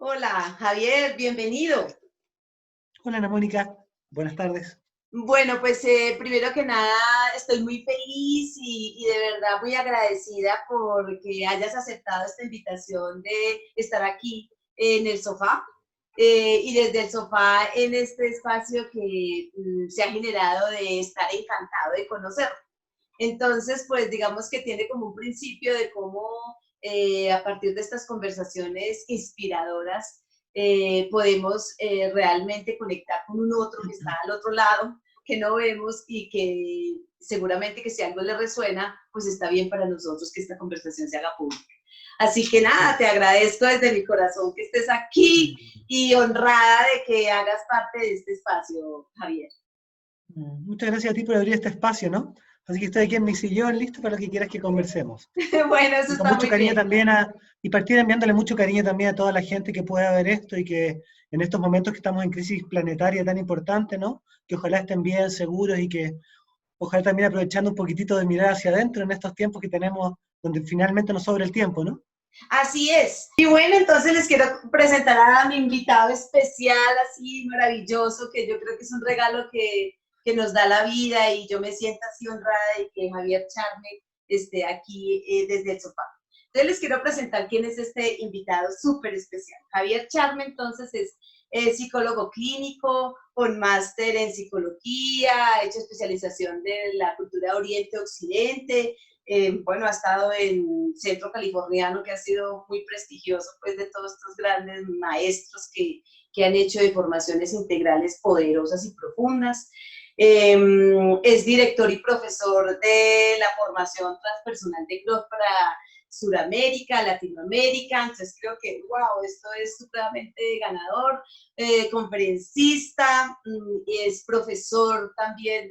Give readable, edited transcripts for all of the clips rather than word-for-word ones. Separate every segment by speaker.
Speaker 1: Hola, Javier, bienvenido.
Speaker 2: Hola Ana Mónica, buenas tardes.
Speaker 1: Bueno, pues primero que nada estoy muy feliz y de verdad muy agradecida porque hayas aceptado esta invitación de estar aquí en el sofá y desde el sofá en este espacio que se ha generado de estar encantado de conocer. Entonces, pues digamos que tiene como un principio de cómo a partir de estas conversaciones inspiradoras podemos realmente conectar con un otro que está al otro lado, que no vemos y que seguramente que si algo le resuena, pues está bien para nosotros que esta conversación se haga pública. Así que nada, te agradezco desde mi corazón que estés aquí y honrada de que hagas parte de este espacio, Javier.
Speaker 2: Muchas gracias a ti por abrir este espacio, ¿no? Así que estoy aquí en mi sillón, listo para lo que quieras que conversemos.
Speaker 1: Bueno, eso
Speaker 2: Y con
Speaker 1: está
Speaker 2: mucho
Speaker 1: muy
Speaker 2: cariño
Speaker 1: bien.
Speaker 2: también y partir enviándole mucho cariño también a toda la gente que pueda ver esto y que en estos momentos que estamos en crisis planetaria tan importante, ¿no? Que ojalá estén bien, seguros y que ojalá también aprovechando un poquitito de mirar hacia adentro en estos tiempos que tenemos, donde finalmente nos sobra el tiempo, ¿no?
Speaker 1: Así es. Y bueno, entonces les quiero presentar a mi invitado especial, así maravilloso, que yo creo que es un regalo que nos da la vida y yo me siento así honrada de que Javier Charme esté aquí desde el sofá. Entonces les quiero presentar quién es este invitado súper especial. Javier Charme entonces es psicólogo clínico con máster en psicología, ha hecho especialización de la cultura Oriente-Occidente, bueno, ha estado en Centro Californiano, que ha sido muy prestigioso, pues, de todos estos grandes maestros que han hecho de formaciones integrales poderosas y profundas. Es director y profesor de la formación transpersonal de Growth para Suramérica, Latinoamérica, entonces creo que, wow, esto es supremamente ganador, conferencista, es profesor también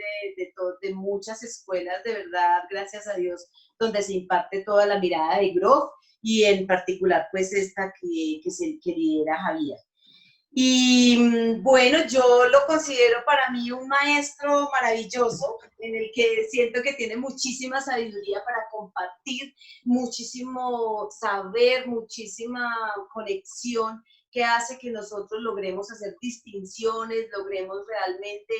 Speaker 1: de muchas escuelas, de verdad, gracias a Dios, donde se imparte toda la mirada de Grof y en particular pues esta que lidera Javier. Y bueno, yo lo considero para mí un maestro maravilloso en el que siento que tiene muchísima sabiduría para compartir, muchísimo saber, muchísima conexión que hace que nosotros logremos hacer distinciones, logremos realmente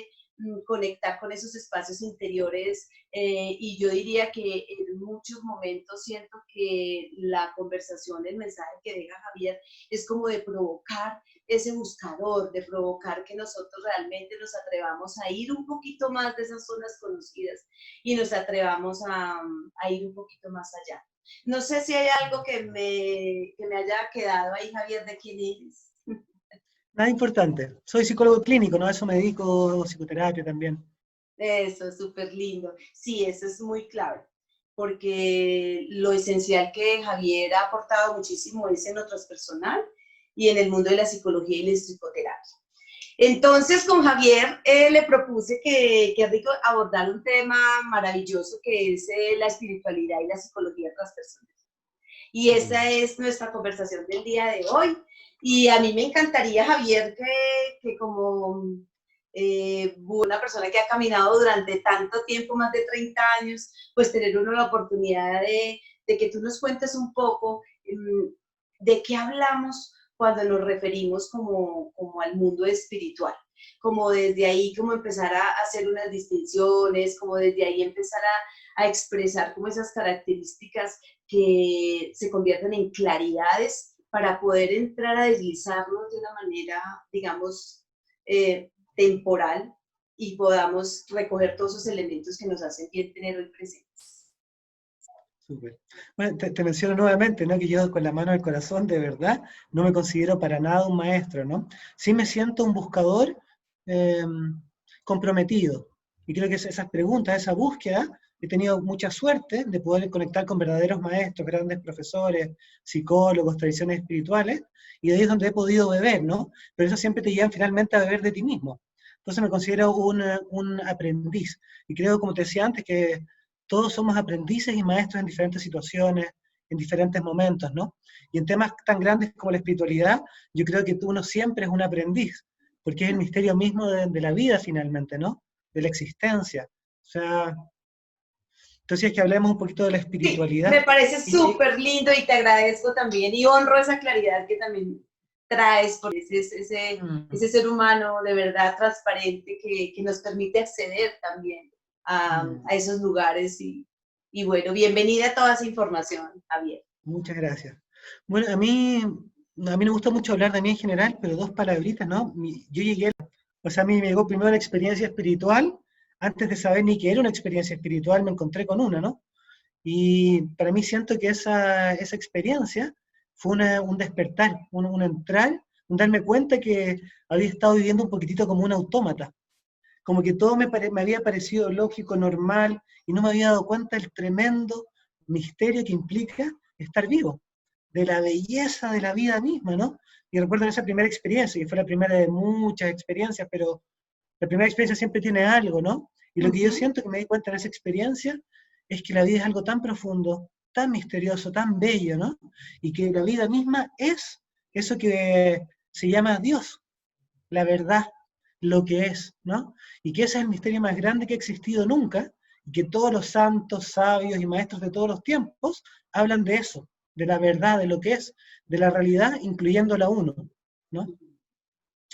Speaker 1: conectar con esos espacios interiores y yo diría que en muchos momentos siento que la conversación, el mensaje que deja Javier es como de provocar ese buscador, de provocar que nosotros realmente nos atrevamos a ir un poquito más de esas zonas conocidas y nos atrevamos a ir un poquito más allá. No sé si hay algo que me haya quedado ahí, Javier, de quién eres.
Speaker 2: Nada importante. Soy psicólogo clínico, ¿no? A eso me dedico, psicoterapia también.
Speaker 1: Eso es súper lindo. Sí, eso es muy clave, porque lo esencial que Javier ha aportado muchísimo es en lo transpersonal y en el mundo de la psicología y la psicoterapia. Entonces, con Javier le propuse que rico abordar un tema maravilloso que es la espiritualidad y la psicología transpersonal. Y esa es nuestra conversación del día de hoy. Y a mí me encantaría, Javier, que como una persona que ha caminado durante tanto tiempo, más de 30 años, pues tener uno la oportunidad de que tú nos cuentes un poco de qué hablamos cuando nos referimos como al mundo espiritual, como desde ahí, como empezar a hacer unas distinciones, como desde ahí empezar a expresar como esas características que se convierten en claridades para poder entrar a deslizarnos de una manera, digamos, temporal y podamos recoger todos esos elementos que nos hacen bien tener hoy presentes.
Speaker 2: Súper. Bueno, te menciono nuevamente, ¿no? Que yo con la mano al corazón, de verdad, no me considero para nada un maestro, ¿no? Sí me siento un buscador eh, comprometido. Y creo que esas preguntas, esa búsqueda, he tenido mucha suerte de poder conectar con verdaderos maestros, grandes profesores, psicólogos, tradiciones espirituales, y de ahí es donde he podido beber, ¿no? Pero eso siempre te lleva finalmente a beber de ti mismo. Entonces me considero un aprendiz. Y creo, como te decía antes, que todos somos aprendices y maestros en diferentes situaciones, en diferentes momentos, ¿no? Y en temas tan grandes como la espiritualidad, yo creo que uno siempre es un aprendiz, porque es el misterio mismo de la vida finalmente, ¿no? De la existencia. O sea, entonces es que hablemos un poquito de la
Speaker 1: Sí,
Speaker 2: espiritualidad.
Speaker 1: me parece
Speaker 2: Y,
Speaker 1: súper lindo y te agradezco también y honro esa claridad que también traes, porque ese
Speaker 2: Mm,
Speaker 1: ser humano de verdad transparente que nos permite acceder también
Speaker 2: mm.
Speaker 1: a esos lugares. Y bueno, bienvenida a toda esa información, Javier.
Speaker 2: Muchas gracias. Bueno, a mí me gusta mucho hablar de mí en general, pero dos palabritas, ¿no? Yo llegué, o sea, a mí me llegó primero la experiencia espiritual, antes de saber ni qué era una experiencia espiritual, me encontré con una, ¿no? Y para mí siento que esa experiencia fue un despertar, un entrar, un darme cuenta que había estado viviendo un poquitito como un autómata, como que todo me había parecido lógico, normal, y no me había dado cuenta del tremendo misterio que implica estar vivo, de la belleza de la vida misma, ¿no? Y recuerdo esa primera experiencia, que fue la primera de muchas experiencias, pero la primera experiencia siempre tiene algo, ¿no? Y lo que yo
Speaker 1: Ujú.
Speaker 2: siento que me di cuenta en esa experiencia es que la vida es algo tan profundo, tan misterioso, tan bello, ¿no? Y que la vida misma es eso que se llama Dios, la verdad, lo que es, ¿no? Y que ese es el misterio más grande que ha existido nunca, y que todos los santos, sabios y maestros de todos los tiempos hablan de eso, de la verdad, de lo que es, de la realidad, incluyéndola uno, ¿no?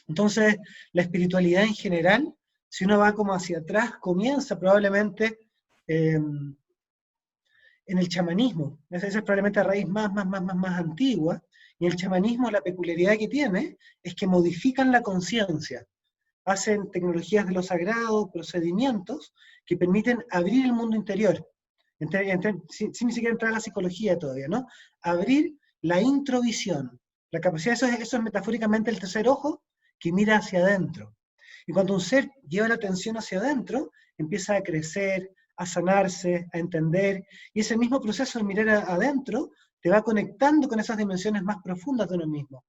Speaker 2: Entonces, la espiritualidad en general, si uno va como hacia atrás, comienza probablemente eh, en el chamanismo. Esa es probablemente la raíz más antigua. Y el chamanismo, la peculiaridad que tiene es que modifican la conciencia, hacen tecnologías de lo sagrado, procedimientos que permiten abrir el mundo interior, sin ni siquiera entrar a la psicología todavía, ¿no? Abrir la introvisión, la capacidad, eso es metafóricamente el tercer ojo que mira hacia adentro. Y cuando un ser lleva la atención hacia adentro, empieza a crecer, a sanarse, a entender, y ese mismo proceso de mirar adentro te va conectando con esas dimensiones más profundas de uno mismo.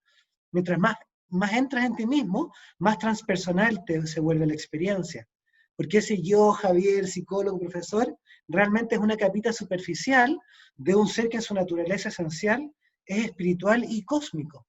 Speaker 2: Mientras más entras en ti mismo, más transpersonal se vuelve la experiencia. Porque ese yo, Javier, psicólogo, profesor, realmente es una capita superficial de un ser que en su naturaleza esencial es espiritual y cósmico.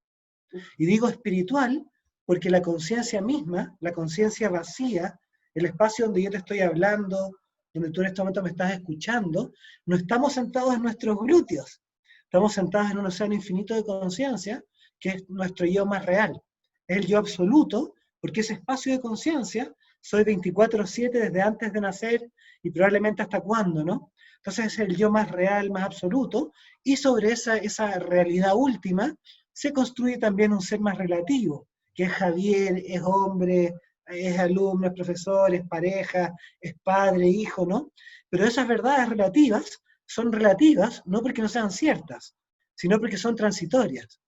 Speaker 2: Y digo espiritual porque la conciencia misma, la conciencia vacía, el espacio donde yo te estoy hablando, donde tú en este momento me estás escuchando, no estamos sentados en nuestros glúteos, estamos sentados en un océano infinito de conciencia, que es nuestro yo más real. Es el yo absoluto, porque ese espacio de conciencia soy 24/7 desde antes de nacer y probablemente hasta cuándo, ¿no? Entonces es el yo más real, más absoluto, y sobre esa realidad última se construye también un ser más relativo, que es Javier, es hombre, es alumno, es profesor, es pareja, es padre, hijo, ¿no? Pero esas verdades relativas son relativas no porque no sean ciertas, sino porque son transitorias.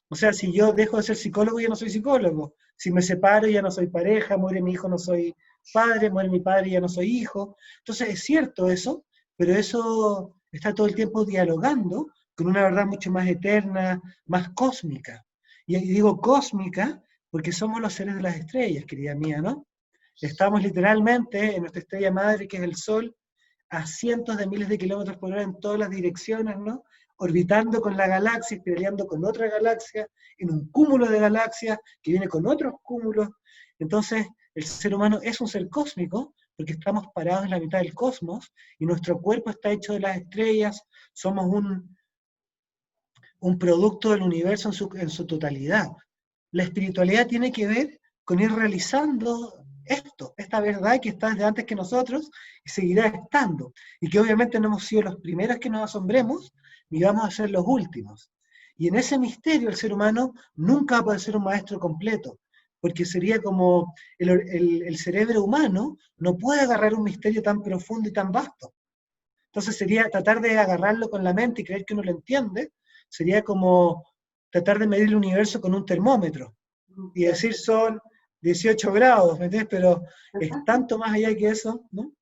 Speaker 2: O sea, si yo dejo de ser psicólogo, ya no soy psicólogo. Si me separo, ya no soy pareja, muere mi hijo, no soy padre, muere mi padre, ya no soy hijo. Entonces es cierto eso, pero eso está todo el tiempo dialogando con una verdad mucho más eterna, más cósmica. Y digo cósmica porque somos los seres de las estrellas, querida mía, ¿no? Estamos literalmente en nuestra estrella madre, que es el Sol, a cientos de miles de kilómetros por hora en todas las direcciones, ¿no? Orbitando con la galaxia, peleando con otra galaxia, en un cúmulo de galaxias que viene con otros cúmulos. Entonces, el ser humano es un ser cósmico porque estamos parados en la mitad del cosmos y nuestro cuerpo está hecho de las estrellas, somos un producto del universo en su totalidad. La espiritualidad tiene que ver con ir realizando esta verdad que está desde antes que nosotros y seguirá estando. Y que obviamente no hemos sido los primeros que nos asombremos, ni vamos a ser los últimos. Y en ese misterio el ser humano nunca va a poder ser un maestro completo, porque sería como el cerebro humano no puede agarrar un misterio tan profundo y tan vasto. Entonces sería tratar de agarrarlo con la mente y creer que uno lo entiende, sería como tratar de medir el universo con un termómetro y decir son 18 grados, ¿me entiendes? Pero es tanto más allá que eso, ¿no?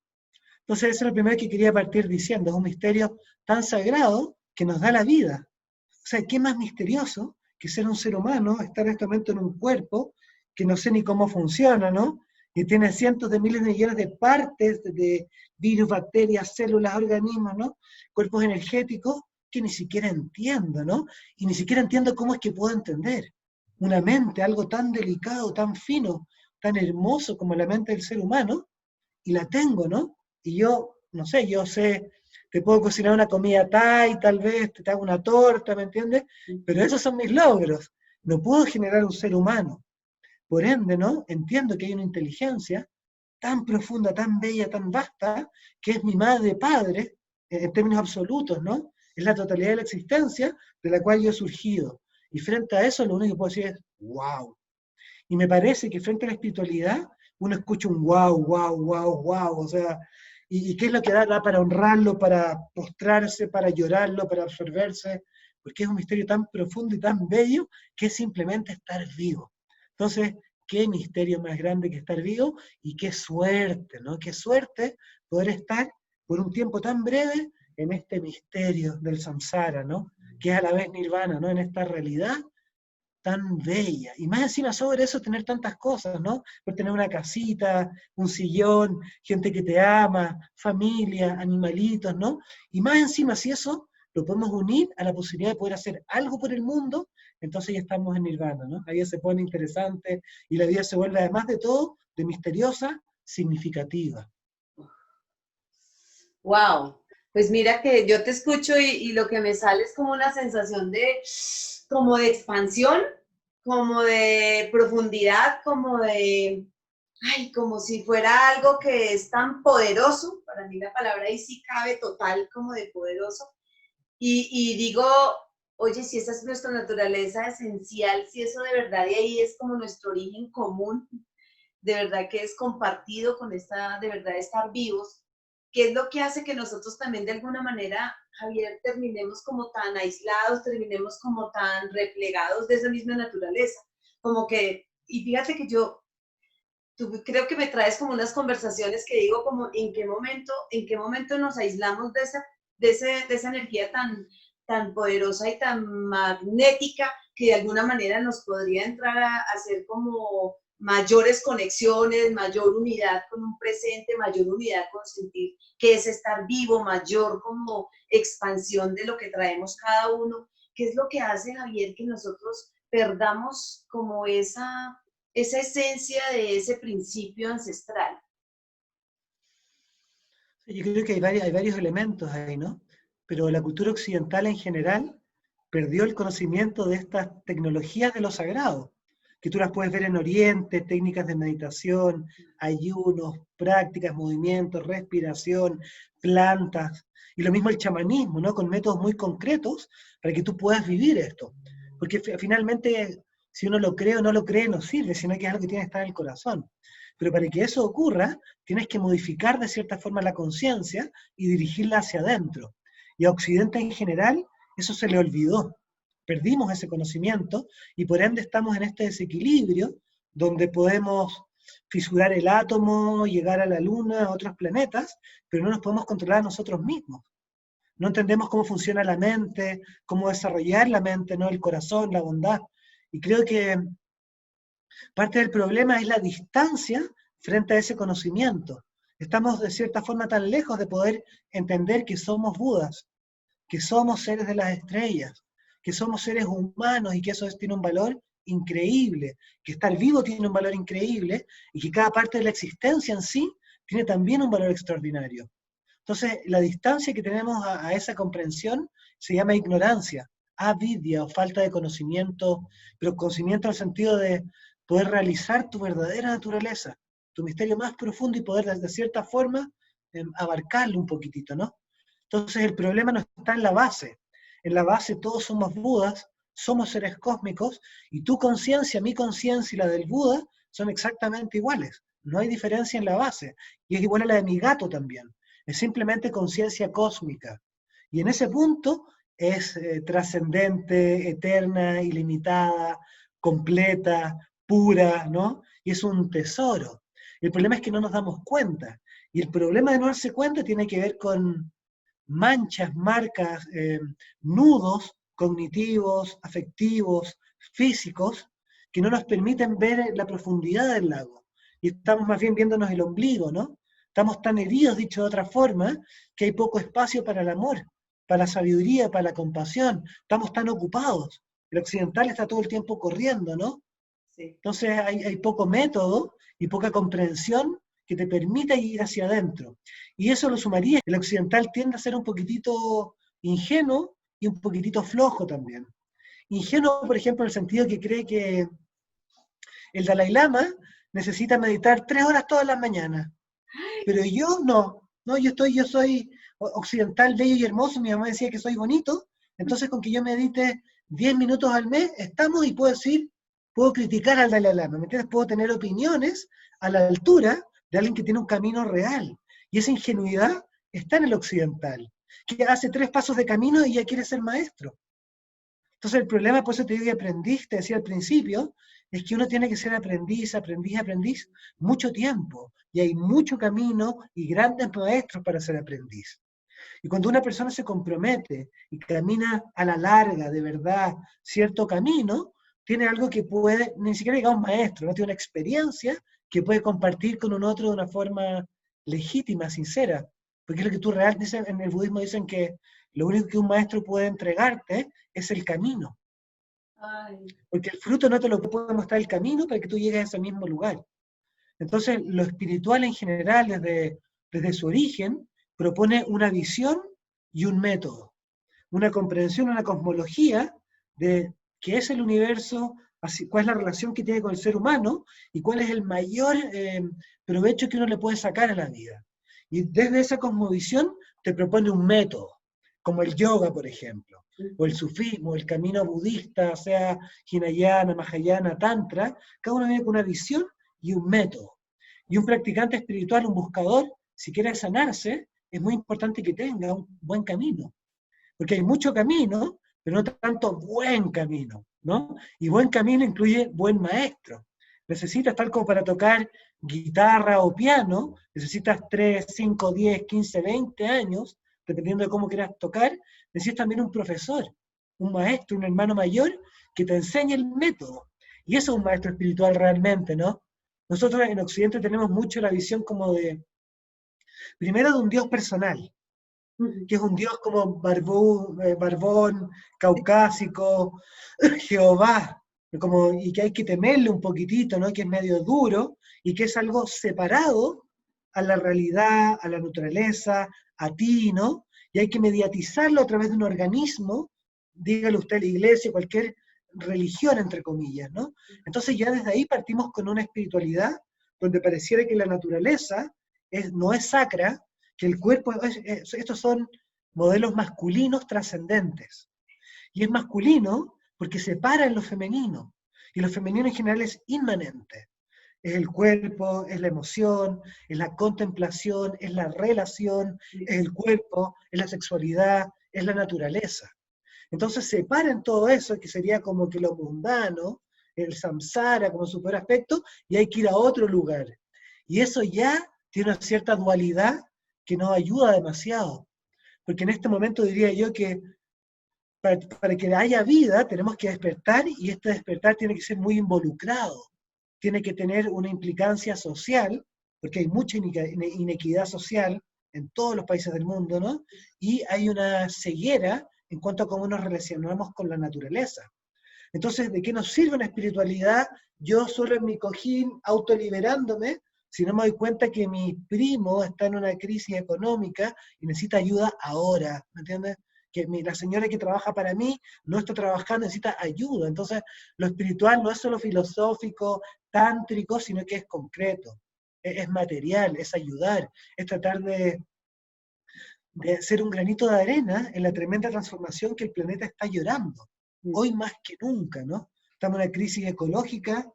Speaker 2: Entonces eso es lo primero que quería partir diciendo, es un misterio tan sagrado que nos da la vida. O sea, ¿qué más misterioso que ser un ser humano, estar en este momento en un cuerpo que no sé ni cómo funciona, ¿no? Y tiene cientos de miles de millones de partes, de virus, bacterias, células, organismos, ¿no? Cuerpos energéticos que ni siquiera entiendo, ¿no? Y ni siquiera entiendo cómo es que puedo entender una mente, algo tan delicado, tan fino, tan hermoso como la mente del ser humano, y la tengo, ¿no? Y yo, no sé, yo sé, te puedo cocinar una comida thai, tal vez, te hago una torta, ¿me entiendes? Pero esos son mis logros. no puedo generar un ser humano. Por ende, ¿no? Entiendo que hay una inteligencia tan profunda, tan bella, tan vasta, que es mi madre padre, en términos absolutos, ¿no? Es la totalidad de la existencia de la cual yo he surgido. Y frente a eso, lo único que puedo decir es, wow. Y me parece que frente a la espiritualidad, uno escucha un wow, wow, wow, wow, o sea, ¿y qué es lo que da para honrarlo, para postrarse, para llorarlo, para absorberse? Porque es un misterio tan profundo y tan bello que es simplemente estar vivo. Entonces, qué misterio más grande que estar vivo y qué suerte, ¿no? Qué suerte poder estar por un tiempo tan breve en este misterio del samsara, ¿no? Que es a la vez nirvana, ¿no? En esta realidad tan bella. Y más encima sobre eso tener tantas cosas, ¿no? Por tener una casita, un sillón, gente que te ama, familia, animalitos, ¿no? Y más encima si eso lo podemos unir a la posibilidad de poder hacer algo por el mundo, entonces ya estamos en Nirvana, ¿no? Ahí se pone interesante y la vida se vuelve además de todo, de misteriosa, significativa.
Speaker 1: Wow, pues mira que yo te escucho y lo que me sale es como una sensación de, como de expansión, como de profundidad, como de, ay, como si fuera algo que es tan poderoso, para mí la palabra ahí sí cabe total como de poderoso, y digo, oye, si esa es nuestra naturaleza esencial, si eso de verdad y ahí es como nuestro origen común, de verdad que es compartido con esta, de verdad, estar vivos, que es lo que hace que nosotros también de alguna manera, Javier, terminemos como tan aislados, terminemos como tan replegados de esa misma naturaleza. Como que, y fíjate que tú creo que me traes como unas conversaciones que digo como en qué momento nos aislamos de esa energía tan, tan poderosa y tan magnética que de alguna manera nos podría entrar a hacer como mayores conexiones, mayor unidad con un presente, mayor unidad con sentir que es estar vivo, mayor como expansión de lo que traemos cada uno. ¿Qué es lo que hace, Javier, que nosotros perdamos como esa esencia de ese principio ancestral?
Speaker 2: Yo creo que hay varios elementos ahí, ¿no? Pero la cultura occidental en general perdió el conocimiento de estas tecnologías de lo sagrado, que tú las puedes ver en Oriente, técnicas de meditación, ayunos, prácticas, movimientos, respiración, plantas, y lo mismo el chamanismo, ¿no? Con métodos muy concretos para que tú puedas vivir esto. Porque finalmente, si uno lo cree o no lo cree, no sirve, sino que es algo que tiene que estar en el corazón. Pero para que eso ocurra, tienes que modificar de cierta forma la conciencia y dirigirla hacia adentro. Y a Occidente en general eso se le olvidó. Perdimos ese conocimiento y por ende estamos en este desequilibrio donde podemos fisurar el átomo, llegar a la luna, a otros planetas, pero no nos podemos controlar a nosotros mismos. No entendemos cómo funciona la mente, cómo desarrollar la mente, ¿no? El corazón, la bondad. Y creo que parte del problema es la distancia frente a ese conocimiento. Estamos de cierta forma tan lejos de poder entender que somos Budas, que somos seres de las estrellas, que somos seres humanos y que eso tiene un valor increíble, que estar vivo tiene un valor increíble y que cada parte de la existencia en sí tiene también un valor extraordinario. Entonces, la distancia que tenemos a esa comprensión se llama ignorancia, avidia o falta de conocimiento, pero conocimiento en el sentido de poder realizar tu verdadera naturaleza, tu misterio más profundo y poder de cierta forma abarcarlo un poquitito, ¿no? Entonces el problema no está en la base. En la base todos somos Budas, somos seres cósmicos, y tu conciencia, mi conciencia y la del Buda son exactamente iguales. No hay diferencia en la base. Y es igual a la de mi gato también. Es simplemente conciencia cósmica. Y en ese punto es trascendente, eterna, ilimitada, completa, pura, ¿no? Y es un tesoro. El problema es que no nos damos cuenta. Y el problema de no darse cuenta tiene que ver con manchas, marcas, nudos cognitivos, afectivos, físicos, que no nos permiten ver la profundidad del lago. Y estamos más bien viéndonos el ombligo, ¿no? Estamos tan heridos, dicho de otra forma, que hay poco espacio para el amor, para la sabiduría, para la compasión. Estamos tan ocupados. El occidental está todo el tiempo corriendo, ¿no?
Speaker 1: Sí.
Speaker 2: Entonces hay poco método y poca comprensión que te permita ir hacia adentro. Y eso lo sumaría. El occidental tiende a ser un poquitito ingenuo y un poquitito flojo también. ingenuo, por ejemplo, en el sentido que cree que el Dalai Lama necesita meditar 3 horas todas las mañanas. Pero yo no, yo soy occidental, bello y hermoso, mi mamá decía que soy bonito, entonces con que yo medite 10 minutos al mes, estamos y puedo decir, puedo criticar al Dalai Lama, ¿me entiendes? Puedo tener opiniones a la altura de alguien que tiene un camino real. Y esa ingenuidad está en el occidental, que hace 3 pasos de camino y ya quiere ser maestro. Entonces el problema, por eso te digo que aprendiz, te decía al principio, es que uno tiene que ser aprendiz, aprendiz, aprendiz mucho tiempo. Y hay mucho camino y grandes maestros para ser aprendiz. Y cuando una persona se compromete y camina a la larga, de verdad, cierto camino, tiene algo que puede, ni siquiera digamos maestro, no tiene una experiencia que puede compartir con un otro de una forma legítima, sincera. Porque es lo que tú realmente dices, en el budismo dicen que lo único que un maestro puede entregarte es el camino.
Speaker 1: Ay.
Speaker 2: Porque el fruto no te lo puede mostrar el camino para que tú llegues a ese mismo lugar. Entonces, lo espiritual en general, desde su origen, propone una visión y un método, una comprensión, una cosmología de qué es el universo, cuál es la relación que tiene con el ser humano y cuál es el mayor provecho que uno le puede sacar a la vida. Y desde esa cosmovisión te propone un método, como el yoga, por ejemplo, o el sufismo, el camino budista, sea Hinayana, Mahayana, Tantra, cada uno viene con una visión y un método. Y un practicante espiritual, un buscador, si quiere sanarse, es muy importante que tenga un buen camino. Porque hay mucho camino, pero no tanto buen camino, ¿no? Y buen camino incluye buen maestro. Necesitas, tal como para tocar guitarra o piano, necesitas 3, 5, 10, 15, 20 años, dependiendo de cómo quieras tocar, necesitas también un profesor, un maestro, un hermano mayor, que te enseñe el método. Y eso es un maestro espiritual realmente, ¿no? Nosotros en Occidente tenemos mucho la visión como primero de un Dios personal, que es un Dios como barbón, caucásico, Jehová, y que hay que temerle un poquitito, ¿no? Que es medio duro, y que es algo separado a la realidad, a la naturaleza, a ti, ¿no? Y hay que mediatizarlo a través de un organismo, dígale usted la iglesia, cualquier religión, entre comillas, ¿no? Entonces ya desde ahí partimos con una espiritualidad donde pareciera que la naturaleza no es sacra, que el cuerpo, estos son modelos masculinos trascendentes. Y es masculino porque separa en lo femenino. Y lo femenino en general es inmanente. Es el cuerpo, es la emoción, es la contemplación, es la relación, es el cuerpo, es la sexualidad, es la naturaleza. Entonces separan todo eso, que sería como que lo mundano, el samsara como su peor aspecto, y hay que ir a otro lugar. Y eso ya tiene una cierta dualidad que nos ayuda demasiado. Porque en este momento diría yo que para que haya vida tenemos que despertar y este despertar tiene que ser muy involucrado. Tiene que tener una implicancia social, porque hay mucha inequidad social en todos los países del mundo, ¿no? Y hay una ceguera en cuanto a cómo nos relacionamos con la naturaleza. Entonces, ¿de qué nos sirve una espiritualidad? Yo solo en mi cojín, autoliberándome, si no me doy cuenta que mi primo está en una crisis económica y necesita ayuda ahora, ¿me entiendes? Que la señora que trabaja para mí no está trabajando, necesita ayuda. Entonces, lo espiritual no es solo filosófico, tántrico, sino que es concreto, es material, es ayudar, es tratar de ser un granito de arena en la tremenda transformación que el planeta está llorando, hoy más que nunca, ¿no? Estamos en una crisis ecológica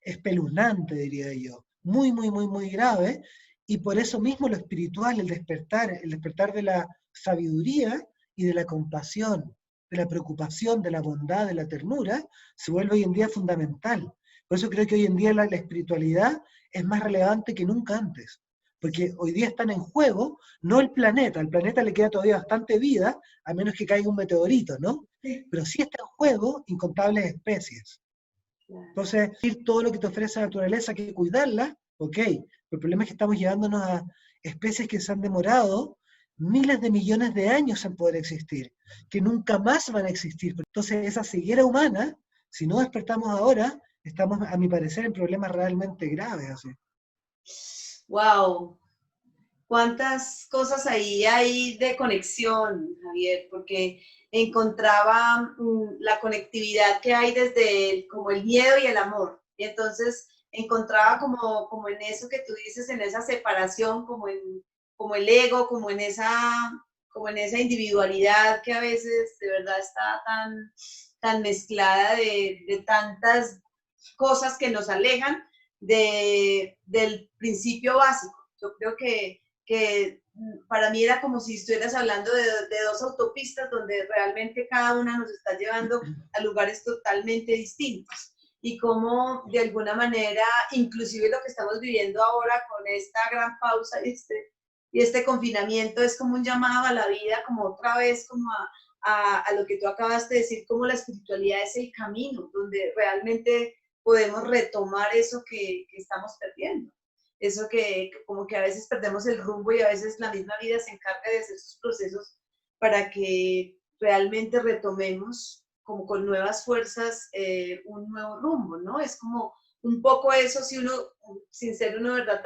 Speaker 2: espeluznante, diría yo, muy, muy, muy, muy grave, y por eso mismo lo espiritual, el despertar de la sabiduría y de la compasión, de la preocupación, de la bondad, de la ternura, se vuelve hoy en día fundamental. Por eso creo que hoy en día la espiritualidad es más relevante que nunca antes, porque hoy día están en juego no el planeta, al planeta le queda todavía bastante vida, a menos que caiga un meteorito, ¿no? Pero sí está en juego incontables especies. Entonces, todo lo que te ofrece la naturaleza, hay que cuidarla, ok, pero el problema es que estamos llevándonos a especies que se han demorado miles de millones de años en poder existir, que nunca más van a existir. Entonces, esa ceguera humana, si no despertamos ahora, estamos, a mi parecer, en problemas realmente graves. Así.
Speaker 1: Wow. cuántas cosas ahí hay de conexión, Javier, porque encontraba la conectividad que hay desde como el miedo y el amor. Y entonces encontraba como en eso que tú dices, en esa separación, como el ego, como en esa individualidad que a veces de verdad está tan mezclada de tantas cosas que nos alejan del principio básico. Yo creo que para mí era como si estuvieras hablando de dos autopistas donde realmente cada una nos está llevando a lugares totalmente distintos. Y cómo de alguna manera, inclusive lo que estamos viviendo ahora con esta gran pausa y este confinamiento es como un llamado a la vida, como otra vez, como a lo que tú acabas de decir, como la espiritualidad es el camino, donde realmente podemos retomar eso que estamos perdiendo. Eso que como que a veces perdemos el rumbo y a veces la misma vida se encarga de hacer sus procesos para que realmente retomemos como con nuevas fuerzas un nuevo rumbo, ¿no? Es como un poco eso, si uno, sin ser uno, ¿verdad?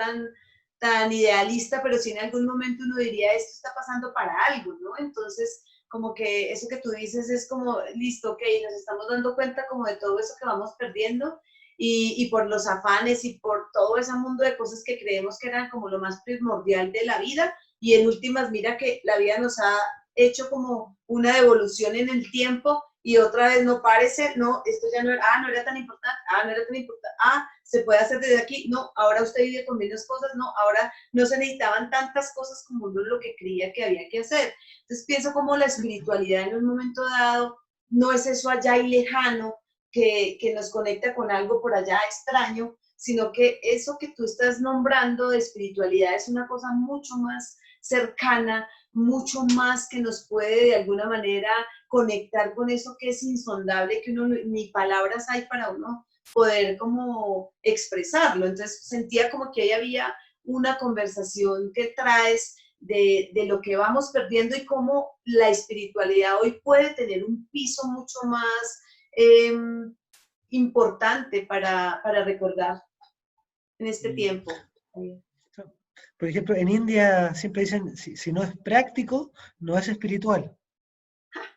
Speaker 1: Tan idealista, pero si en algún momento uno diría, esto está pasando para algo, ¿no? Entonces, como que eso que tú dices es como, listo, ok, nos estamos dando cuenta como de todo eso que vamos perdiendo y por los afanes y por todo ese mundo de cosas que creemos que eran como lo más primordial de la vida y en últimas mira que la vida nos ha hecho como una devolución en el tiempo y otra vez no parece, no, esto ya no era, no era tan importante, no era tan importante, se puede hacer desde aquí, no, ahora usted vive con menos cosas, no, ahora no se necesitaban tantas cosas como uno lo que creía que había que hacer. Entonces pienso como la espiritualidad en un momento dado no es eso allá y lejano que nos conecta con algo por allá extraño, sino que eso que tú estás nombrando de espiritualidad es una cosa mucho más cercana, mucho más que nos puede de alguna manera conectar con eso que es insondable, que uno ni palabras hay para uno poder como expresarlo. Entonces sentía como que ahí había una conversación que traes de lo que vamos perdiendo y cómo la espiritualidad hoy puede tener un piso mucho más importante para recordar en este tiempo.
Speaker 2: Por ejemplo, en India siempre dicen, si no es práctico, no es espiritual,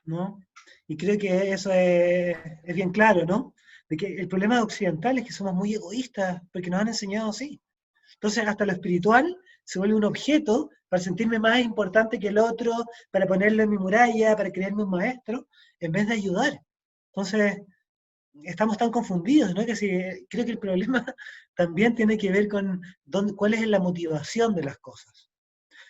Speaker 2: ¿no? Y creo que eso es bien claro, ¿no? De que el problema occidental es que somos muy egoístas, porque nos han enseñado así. Entonces, hasta lo espiritual se vuelve un objeto para sentirme más importante que el otro, para ponerlo en mi muralla, para creerme un maestro, en vez de ayudar. Entonces, estamos tan confundidos, ¿no? Que creo que el problema también tiene que ver con cuál es la motivación de las cosas.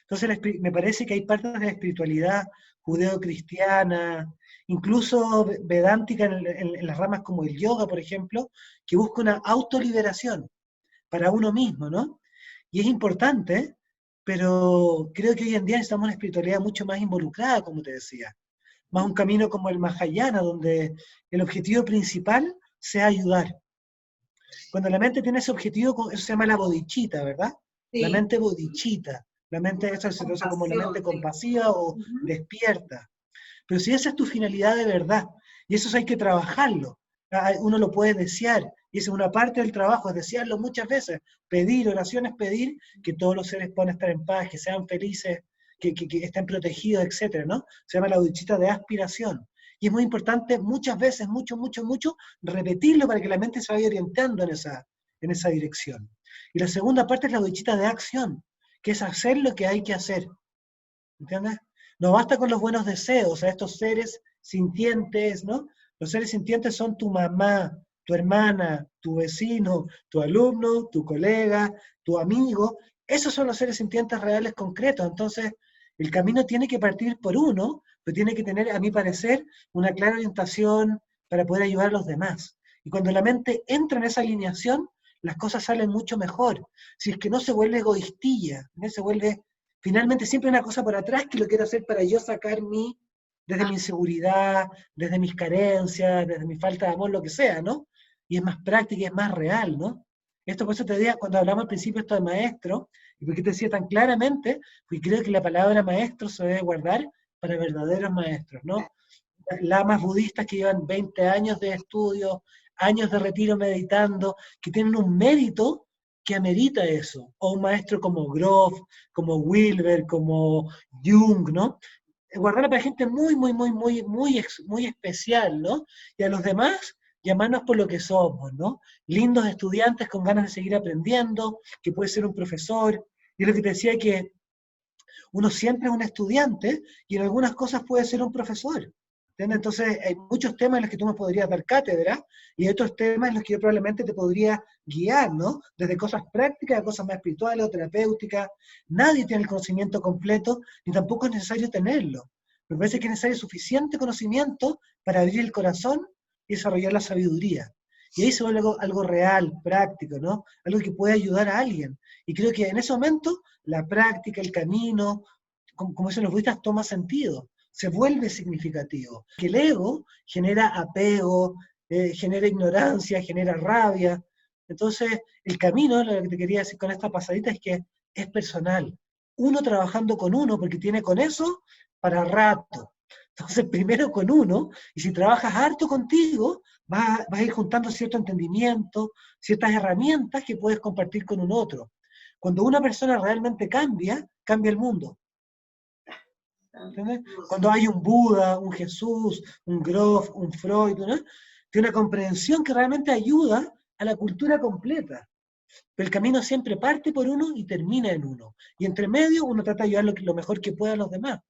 Speaker 2: Entonces, me parece que hay partes de la espiritualidad judeo-cristiana, incluso vedántica en las ramas como el yoga, por ejemplo, que busca una autoliberación para uno mismo, ¿no? Y es importante, pero creo que hoy en día necesitamos una espiritualidad mucho más involucrada, como te decía. Más un camino como el Mahayana, donde el objetivo principal sea ayudar. Cuando la mente tiene ese objetivo, eso se llama la bodhicitta, ¿verdad?
Speaker 1: Sí.
Speaker 2: La mente bodhicitta. La mente, eso se conoce como la mente compasiva o despierta. Pero si esa es tu finalidad de verdad, y eso hay que trabajarlo, uno lo puede desear, y esa es una parte del trabajo, es desearlo muchas veces, pedir, oraciones, pedir que todos los seres puedan estar en paz, que sean felices, que estén protegidos, etcétera, ¿no? Se llama la bodhicitta de aspiración. Y es muy importante muchas veces, mucho, repetirlo para que la mente se vaya orientando en esa dirección. Y la segunda parte es la bodhicitta de acción, que es hacer lo que hay que hacer. ¿Entiendes? No basta con los buenos deseos a estos seres sintientes, ¿no? Los seres sintientes son tu mamá, tu hermana, tu vecino, tu alumno, tu colega, tu amigo. Esos son los seres sintientes reales concretos. Entonces, el camino tiene que partir por uno, pero tiene que tener, a mi parecer, una clara orientación para poder ayudar a los demás. Y cuando la mente entra en esa alineación, las cosas salen mucho mejor. Si es que no se vuelve egoístilla, no se vuelve finalmente siempre hay una cosa por atrás que lo quiero hacer para yo sacar desde mi inseguridad, desde mis carencias, desde mi falta de amor, lo que sea, ¿no? Y es más práctica y es más real, ¿no? Esto por eso te decía, cuando hablamos al principio esto de maestro, y por qué te decía tan claramente, porque creo que la palabra maestro se debe guardar para verdaderos maestros, ¿no? Lamas budistas que llevan 20 años de estudio, años de retiro meditando, que tienen un mérito que amerita eso, o un maestro como Grof, como Wilber, como Jung, ¿no? Guardarla para gente muy, muy, muy, muy, muy, muy especial, ¿no? Y a los demás, llamarnos por lo que somos, ¿no? Lindos estudiantes con ganas de seguir aprendiendo, que puede ser un profesor, y lo que te decía que uno siempre es un estudiante y en algunas cosas puede ser un profesor. ¿Entiendes? Entonces, hay muchos temas en los que tú me podrías dar cátedra y hay otros temas en los que yo probablemente te podría guiar, ¿no? Desde cosas prácticas a cosas más espirituales o terapéuticas. Nadie tiene el conocimiento completo ni tampoco es necesario tenerlo. Me parece que es necesario suficiente conocimiento para abrir el corazón y desarrollar la sabiduría. Y ahí se vuelve algo real, práctico, ¿no? Algo que puede ayudar a alguien. Y creo que en ese momento la práctica, el camino, como dicen los budistas, toma sentido, se vuelve significativo. Que el ego genera apego, genera ignorancia, genera rabia. Entonces, el camino, lo que te quería decir con esta pasadita, es que es personal. Uno trabajando con uno, porque tiene con eso para rato. Entonces, primero con uno, y si trabajas harto contigo, vas a ir juntando cierto entendimiento, ciertas herramientas que puedes compartir con un otro. Cuando una persona realmente cambia, cambia el mundo. ¿Entiendes? Cuando hay un Buda, un Jesús, un Grof, un Freud, ¿no? Tiene una comprensión que realmente ayuda a la cultura completa. Pero el camino siempre parte por uno y termina en uno. Y entre medio uno trata de ayudar lo mejor que pueda a los demás.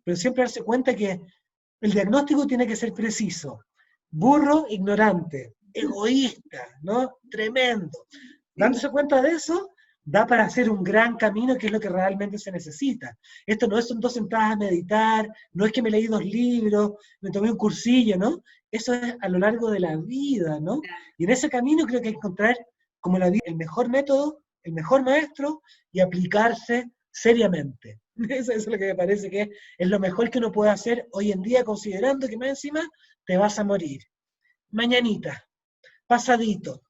Speaker 2: Pero siempre darse cuenta que el diagnóstico tiene que ser preciso. Burro, ignorante, egoísta, ¿no? Tremendo. Dándose cuenta de eso, da para hacer un gran camino que es lo que realmente se necesita. Esto no son 2 sentadas a meditar, no es que me leí 2 libros, me tomé un cursillo, ¿no? Eso es a lo largo de la vida, ¿no? Y en ese camino creo que hay que encontrar como la vida, el mejor método, el mejor maestro y aplicarse seriamente. Eso es lo que me parece que es lo mejor que uno puede hacer hoy en día, considerando que más encima te vas a morir. Mañanita, pasadito,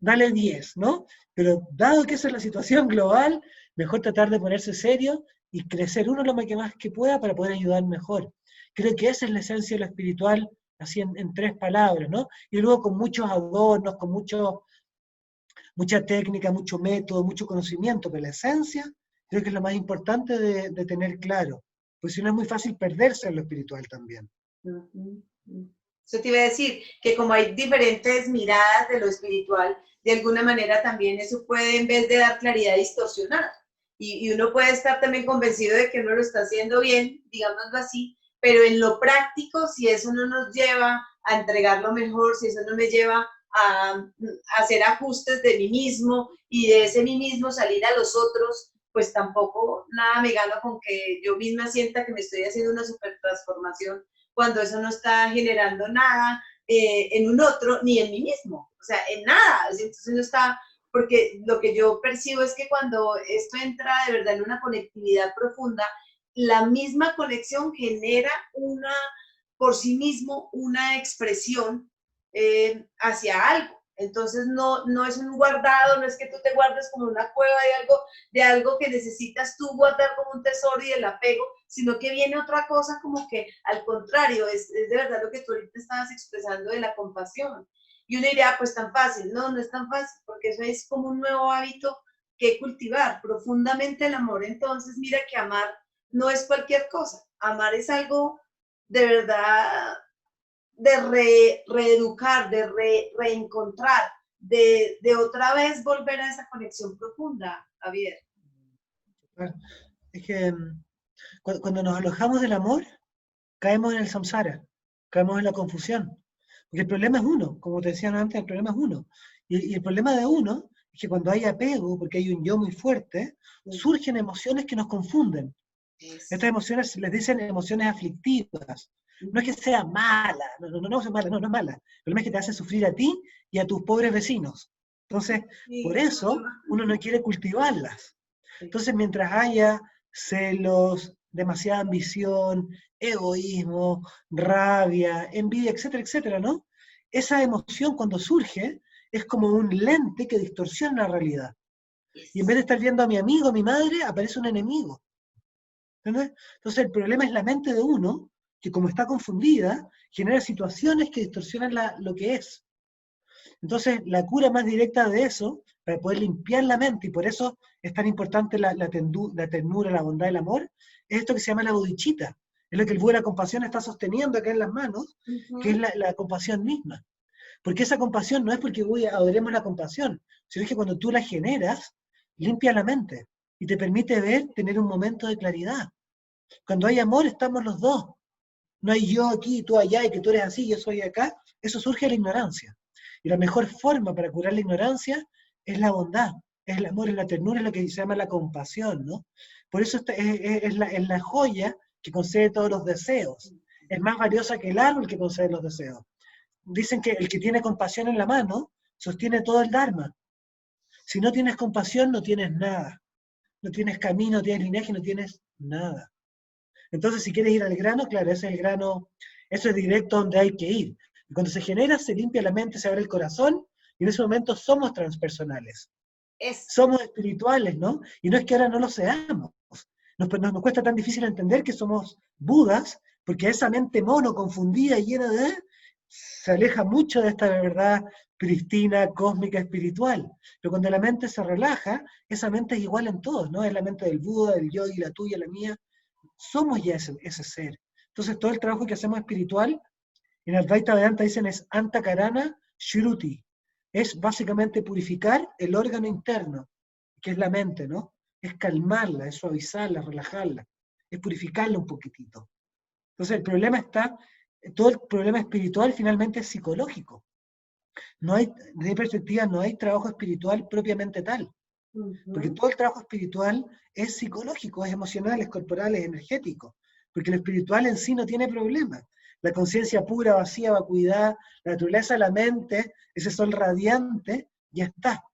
Speaker 2: dale 10, ¿no? Pero dado que esa es la situación global, mejor tratar de ponerse serio y crecer uno lo más que pueda para poder ayudar mejor. Creo que esa es la esencia de lo espiritual, así en 3 palabras, ¿no? Y luego con muchos adornos, con mucha técnica, mucho método, mucho conocimiento, pero la esencia creo que es lo más importante de tener claro, pues si no es muy fácil perderse en lo espiritual también.
Speaker 1: Eso te iba a decir, que como hay diferentes miradas de lo espiritual, de alguna manera también eso puede, en vez de dar claridad, distorsionar. Y uno puede estar también convencido de que uno lo está haciendo bien, digámoslo así, pero en lo práctico, si eso no nos lleva a entregar lo mejor, si eso no me lleva a hacer ajustes de mí mismo y de ese mí mismo salir a los otros, pues tampoco nada me gano con que yo misma sienta que me estoy haciendo una super transformación cuando eso no está generando nada en un otro ni en mí mismo, o sea, en nada. Entonces no está, porque lo que yo percibo es que cuando esto entra de verdad en una conectividad profunda, la misma conexión genera una, por sí mismo, una expresión hacia algo. Entonces no es un guardado, no es que tú te guardes como una cueva de algo que necesitas tú guardar como un tesoro y el apego, sino que viene otra cosa como que al contrario, es de verdad lo que tú ahorita estabas expresando de la compasión. Y uno diría, pues tan fácil, no es tan fácil, porque eso es como un nuevo hábito que cultivar profundamente el amor. Entonces mira que amar no es cualquier cosa, amar es algo de verdad de reeducar, de reencontrar, de otra vez volver a esa conexión profunda, Javier.
Speaker 2: Es que cuando nos alojamos del amor, caemos en el samsara, caemos en la confusión. Porque el problema es uno, como te decía antes, el problema es uno. Y el problema de uno es que cuando hay apego, porque hay un yo muy fuerte, surgen emociones que nos confunden. Estas emociones les dicen emociones aflictivas. No es que sea mala, no es mala, no es mala. El problema es que te hace sufrir a ti y a tus pobres vecinos. Entonces, por eso uno no quiere cultivarlas. Entonces, mientras haya celos, demasiada ambición, egoísmo, rabia, envidia, etcétera, etcétera, ¿no? Esa emoción cuando surge es como un lente que distorsiona la realidad. Y en vez de estar viendo a mi amigo, a mi madre, aparece un enemigo. ¿Entendés? Entonces el problema es la mente de uno, que como está confundida, genera situaciones que distorsionan lo que es. Entonces la cura más directa de eso para poder limpiar la mente, y por eso es tan importante la ternura, la bondad, el amor, es esto que se llama la bodhicitta, es lo que el Buda de la compasión está sosteniendo acá en las manos, que es la compasión misma. Porque esa compasión no es porque adoremos la compasión, sino que cuando tú la generas, limpia la mente y te permite ver, tener un momento de claridad. Cuando hay amor, estamos los dos. No hay yo aquí, tú allá, y que tú eres así, yo soy acá. Eso surge de la ignorancia. Y la mejor forma para curar la ignorancia es la bondad, es el amor, es la ternura, es lo que se llama la compasión, ¿no? Por eso es la joya que concede todos los deseos. Es más valiosa que el árbol que concede los deseos. Dicen que el que tiene compasión en la mano sostiene todo el Dharma. Si no tienes compasión, no tienes nada. No tienes camino, no tienes linaje, no tienes nada. Entonces, si quieres ir al grano, claro, ese es el grano, eso es directo donde hay que ir. Y cuando se genera, se limpia la mente, se abre el corazón, y en ese momento somos transpersonales. Somos espirituales, ¿no? Y no es que ahora no lo seamos. Nos cuesta tan difícil entender que somos Budas, porque esa mente mono, confundida y llena de... se aleja mucho de esta verdad pristina, cósmica, espiritual. Pero cuando la mente se relaja, esa mente es igual en todos, ¿no? Es la mente del Buda, del yogi, la tuya, la mía. Somos ya ese ser. Entonces todo el trabajo que hacemos espiritual, en Advaita Vedanta dicen es Antakarana Shruti. Es básicamente purificar el órgano interno, que es la mente, ¿no? Es calmarla, es suavizarla, relajarla, es purificarla un poquitito. Entonces el problema está, todo el problema espiritual finalmente es psicológico. No hay, desde mi perspectiva, no hay trabajo espiritual propiamente tal. Porque todo el trabajo espiritual es psicológico, es emocional, es corporal, es energético. Porque lo espiritual en sí no tiene problema. La conciencia pura, vacía, vacuidad, la naturaleza de la mente, ese sol radiante, ya está.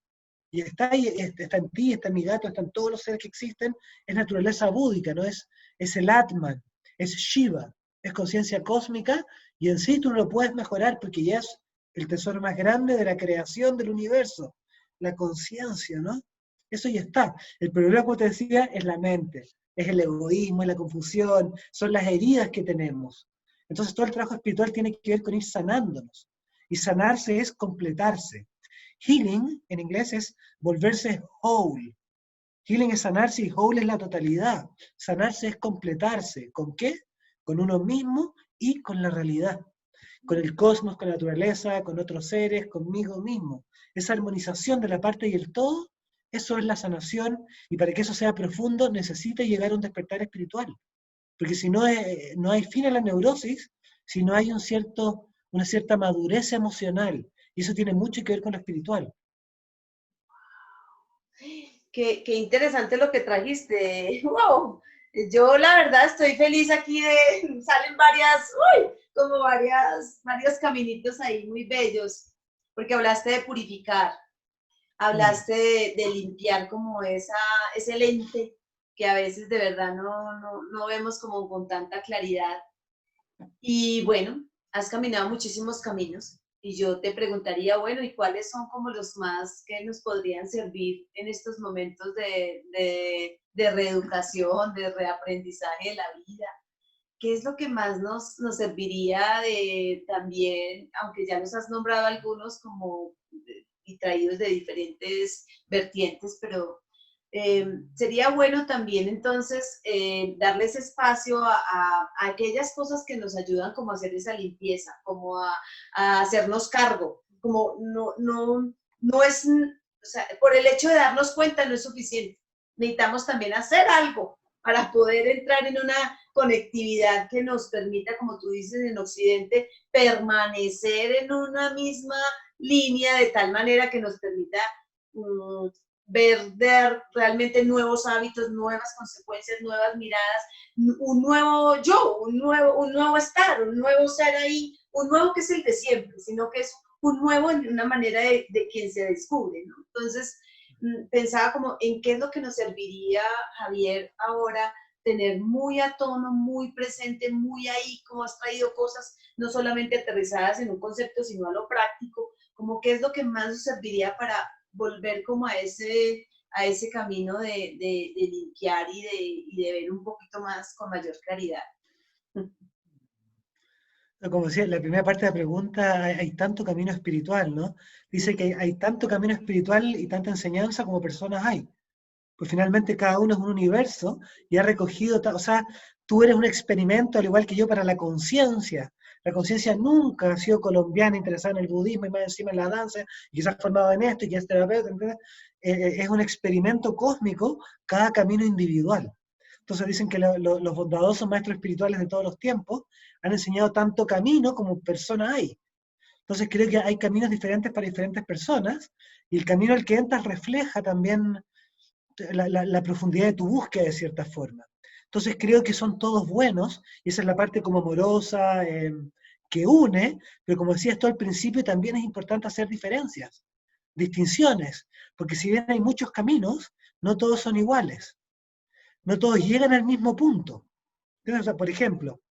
Speaker 2: Y está, está en ti, está en mi gato, está en todos los seres que existen. Es naturaleza búdica, ¿no? Es el Atman, es Shiva, es conciencia cósmica, y en sí tú no lo puedes mejorar porque ya es el tesoro más grande de la creación del universo, la conciencia, ¿no? Eso ya está. El problema, como te decía, es la mente, es el egoísmo, es la confusión, son las heridas que tenemos. Entonces todo el trabajo espiritual tiene que ver con ir sanándonos. Y sanarse es completarse. Healing, en inglés, es volverse whole. Healing es sanarse y whole es la totalidad. Sanarse es completarse. ¿Con qué? Con uno mismo y con la realidad. Con el cosmos, con la naturaleza, con otros seres, conmigo mismo. Esa armonización de la parte y el todo, eso es la sanación, y para que eso sea profundo necesita llegar a un despertar espiritual. Porque si no, no hay fin a la neurosis, si no hay una cierta madurez emocional, y eso tiene mucho que ver con lo espiritual.
Speaker 1: Qué interesante lo que trajiste. ¡Wow! Yo la verdad estoy feliz aquí salen varios caminitos ahí muy bellos, porque hablaste de purificar, hablaste de limpiar como ese lente que a veces de verdad no vemos como con tanta claridad. Y bueno, has caminado muchísimos caminos y yo te preguntaría, bueno, ¿y cuáles son como los más que nos podrían servir en estos momentos de reeducación, de reaprendizaje de la vida? ¿Qué es lo que más nos serviría de también, aunque ya nos has nombrado algunos como y traídos de diferentes vertientes, pero sería bueno también entonces darles espacio a aquellas cosas que nos ayudan como a hacer esa limpieza, como a hacernos cargo, como no es, o sea, por el hecho de darnos cuenta no es suficiente, necesitamos también hacer algo para poder entrar en una conectividad que nos permita, como tú dices en Occidente, permanecer en una misma línea de tal manera que nos permita ver realmente nuevos hábitos, nuevas consecuencias, nuevas miradas, un nuevo yo, un nuevo estar, un nuevo ser ahí, un nuevo que es el de siempre, sino que es un nuevo en una manera de quien se descubre, ¿no? Entonces, pensaba como en qué es lo que nos serviría, Javier, ahora tener muy a tono, muy presente, muy ahí, como has traído cosas no solamente aterrizadas en un concepto, sino a lo práctico, como qué es lo que más nos serviría para volver como a ese camino de limpiar y de ver un poquito más con mayor claridad.
Speaker 2: como decía, la primera parte de la pregunta, hay tanto camino espiritual, ¿no? Dice que hay tanto camino espiritual y tanta enseñanza como personas hay. Pues finalmente cada uno es un universo y ha recogido, o sea, tú eres un experimento al igual que yo para la conciencia. La conciencia nunca ha sido colombiana, interesada en el budismo y más encima en la danza, y quizás formado en esto y que es terapeuta, ¿entiendes? Es un experimento cósmico, cada camino individual. Entonces dicen que los bondadosos maestros espirituales de todos los tiempos han enseñado tanto camino como persona hay. Entonces creo que hay caminos diferentes para diferentes personas y el camino al que entras refleja también la profundidad de tu búsqueda de cierta forma. Entonces creo que son todos buenos, y esa es la parte como amorosa que une, pero como decías tú al principio, también es importante hacer diferencias, distinciones, porque si bien hay muchos caminos, no todos son iguales, no todos llegan al mismo punto. Entonces, o sea, por ejemplo,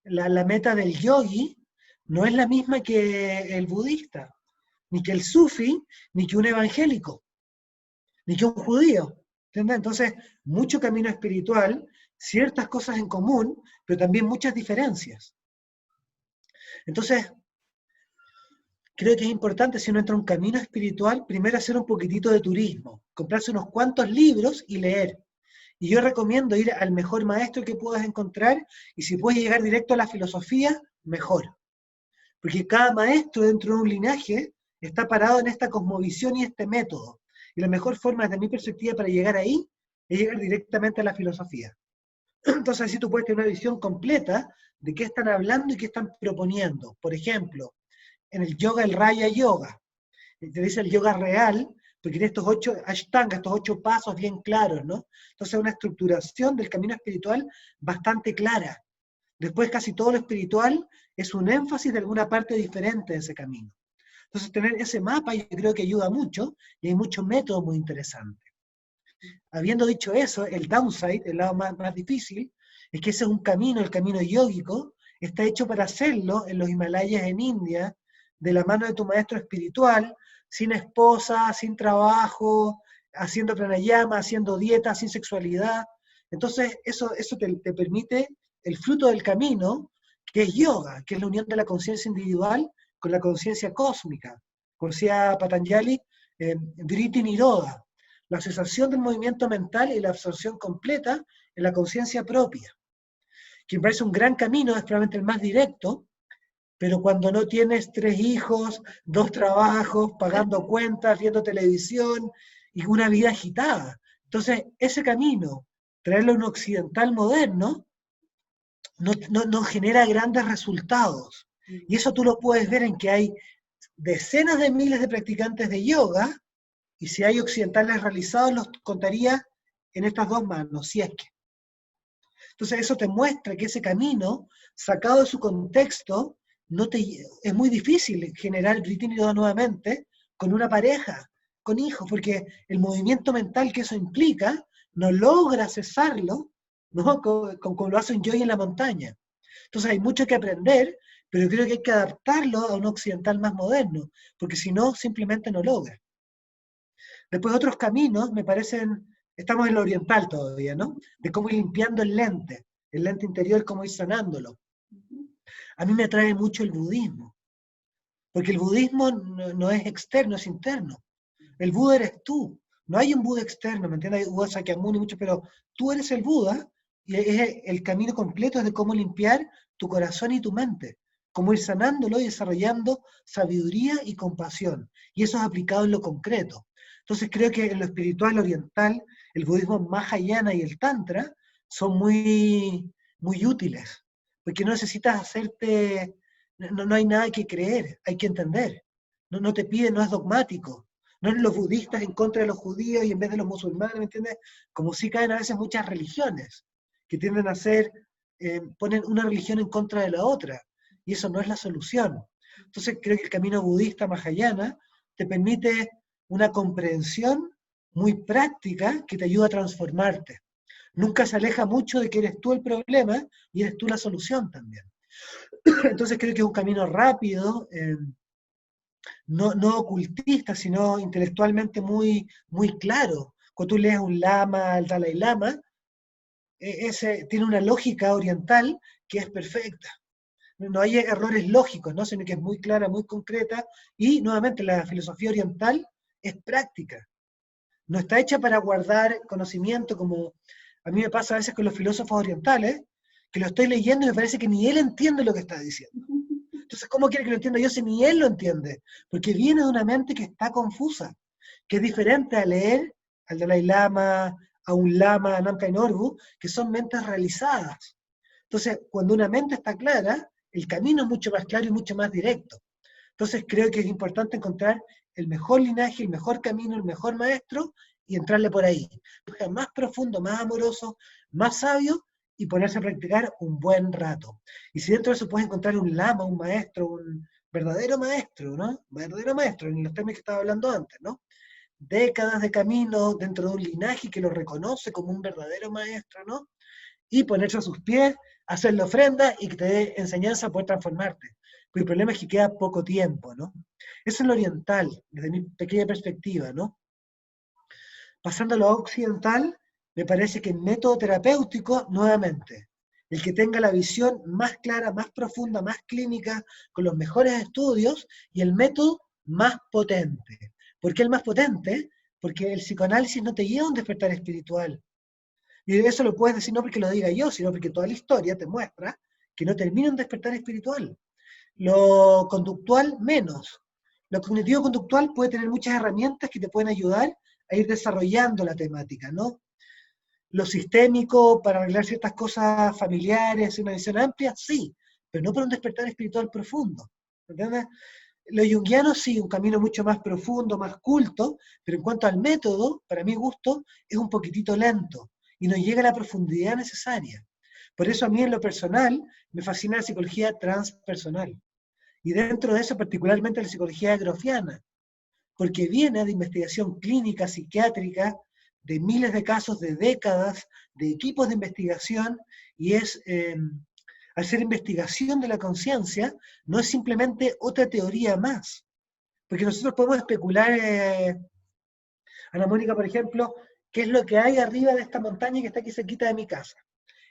Speaker 2: la meta del yogi no es la misma que el budista, ni que el sufi, ni que un evangélico, ni que un judío. ¿Entiendes? Entonces, mucho camino espiritual, ciertas cosas en común, pero también muchas diferencias. Entonces, creo que es importante, si uno entra a un camino espiritual, primero hacer un poquitito de turismo, comprarse unos cuantos libros y leer. Y yo recomiendo ir al mejor maestro que puedas encontrar, y si puedes llegar directo a la filosofía, mejor. Porque cada maestro dentro de un linaje está parado en esta cosmovisión y este método. Y la mejor forma, desde mi perspectiva, para llegar ahí, es llegar directamente a la filosofía. Entonces así tú puedes tener una visión completa de qué están hablando y qué están proponiendo. Por ejemplo, en el yoga, el Raya Yoga, te dice el yoga real, porque tiene estos 8 ashtangas, estos 8 pasos bien claros, ¿no? Entonces una estructuración del camino espiritual bastante clara. Después casi todo lo espiritual es un énfasis de alguna parte diferente de ese camino. Entonces tener ese mapa yo creo que ayuda mucho y hay muchos métodos muy interesantes. Habiendo dicho eso, el downside, el lado más difícil, es que ese es un camino, el camino yógico, está hecho para hacerlo en los Himalayas en India, de la mano de tu maestro espiritual, sin esposa, sin trabajo, haciendo pranayama, haciendo dieta, sin sexualidad. Entonces eso te permite el fruto del camino, que es yoga, que es la unión de la conciencia individual con la conciencia cósmica. Como decía Patanjali, Vritti Nirodha, la cesación del movimiento mental y la absorción completa en la conciencia propia. Que me parece un gran camino, es probablemente el más directo, pero cuando no tienes 3 hijos, 2 trabajos, pagando cuentas, viendo televisión y una vida agitada. Entonces, ese camino, traerlo a un occidental moderno, no genera grandes resultados. Y eso tú lo puedes ver en que hay decenas de miles de practicantes de yoga, y si hay occidentales realizados, los contaría en estas 2 manos, si es que. Entonces eso te muestra que ese camino, sacado de su contexto, es muy difícil generar ritmo nuevamente con una pareja, con hijos, porque el movimiento mental que eso implica no logra cesarlo, ¿no? Como lo hacen yo en la montaña. Entonces hay mucho que aprender, pero creo que hay que adaptarlo a un occidental más moderno, porque si no, simplemente no logra. Después otros caminos me parecen, estamos en lo oriental todavía, ¿no? De cómo ir limpiando el lente interior, cómo ir sanándolo. A mí me atrae mucho el budismo, porque el budismo no es externo, es interno. El Buda eres tú, no hay un Buda externo, ¿me entiendes? Hay Buda Sakyamuni, mucho, pero tú eres el Buda, y es el camino completo es de cómo limpiar tu corazón y tu mente, cómo ir sanándolo y desarrollando sabiduría y compasión, y eso es aplicado en lo concreto. Entonces creo que en lo espiritual oriental, el budismo Mahayana y el Tantra son muy, muy útiles, porque no necesitas hacerte, no hay nada que creer, hay que entender. No te pide, no es dogmático. No eran los budistas en contra de los judíos y en vez de los musulmanes, ¿me entiendes? Como sí caen a veces muchas religiones, que tienden a ser, ponen una religión en contra de la otra, y eso no es la solución. Entonces creo que el camino budista Mahayana te permite una comprensión muy práctica que te ayuda a transformarte. Nunca se aleja mucho de que eres tú el problema y eres tú la solución también. Entonces creo que es un camino rápido, no ocultista, sino intelectualmente muy, muy claro. Cuando tú lees un lama, al Dalai Lama, ese tiene una lógica oriental que es perfecta. no hay errores lógicos, ¿no? Sino que es muy clara, muy concreta, y nuevamente la filosofía oriental es práctica. No está hecha para guardar conocimiento como a mí me pasa a veces con los filósofos orientales, que lo estoy leyendo y me parece que ni él entiende lo que está diciendo. Entonces, ¿cómo quiere que lo entienda yo si ni él lo entiende? Porque viene de una mente que está confusa, que es diferente a leer al Dalai Lama, a un Lama, a Namkhai Norbu, que son mentes realizadas. Entonces, cuando una mente está clara, el camino es mucho más claro y mucho más directo. Entonces, creo que es importante encontrar el mejor linaje, el mejor camino, el mejor maestro y entrarle por ahí. Más profundo, más amoroso, más sabio y ponerse a practicar un buen rato. Y si dentro de eso puedes encontrar un lama, un maestro, un verdadero maestro, ¿no? Verdadero maestro, en los términos que estaba hablando antes, ¿no? Décadas de camino dentro de un linaje que lo reconoce como un verdadero maestro, ¿no? Y ponerse a sus pies, hacerle ofrenda y que te dé enseñanza a poder transformarte. Pero el problema es que queda poco tiempo, ¿no? Eso es lo oriental, desde mi pequeña perspectiva, ¿no? Pasando a lo occidental, me parece que el método terapéutico, nuevamente, el que tenga la visión más clara, más profunda, más clínica, con los mejores estudios, y el método más potente. ¿Por qué el más potente? Porque el psicoanálisis no te lleva a un despertar espiritual. Y eso lo puedes decir no porque lo diga yo, sino porque toda la historia te muestra que no termina un despertar espiritual. Lo conductual, menos. Lo cognitivo-conductual puede tener muchas herramientas que te pueden ayudar a ir desarrollando la temática, ¿no? Lo sistémico para arreglar ciertas cosas familiares, una visión amplia, sí, pero no para un despertar espiritual profundo. ¿Entiendes? Lo junguiano sí, un camino mucho más profundo, más culto, pero en cuanto al método, para mi gusto, es un poquitito lento y no llega a la profundidad necesaria. Por eso a mí en lo personal me fascina la psicología transpersonal. Y dentro de eso particularmente la psicología grofiana, porque viene de investigación clínica, psiquiátrica, de miles de casos, de décadas, de equipos de investigación, y es, hacer investigación de la conciencia, no es simplemente otra teoría más. Porque nosotros podemos especular, Ana Mónica, por ejemplo, qué es lo que hay arriba de esta montaña que está aquí cerquita de mi casa.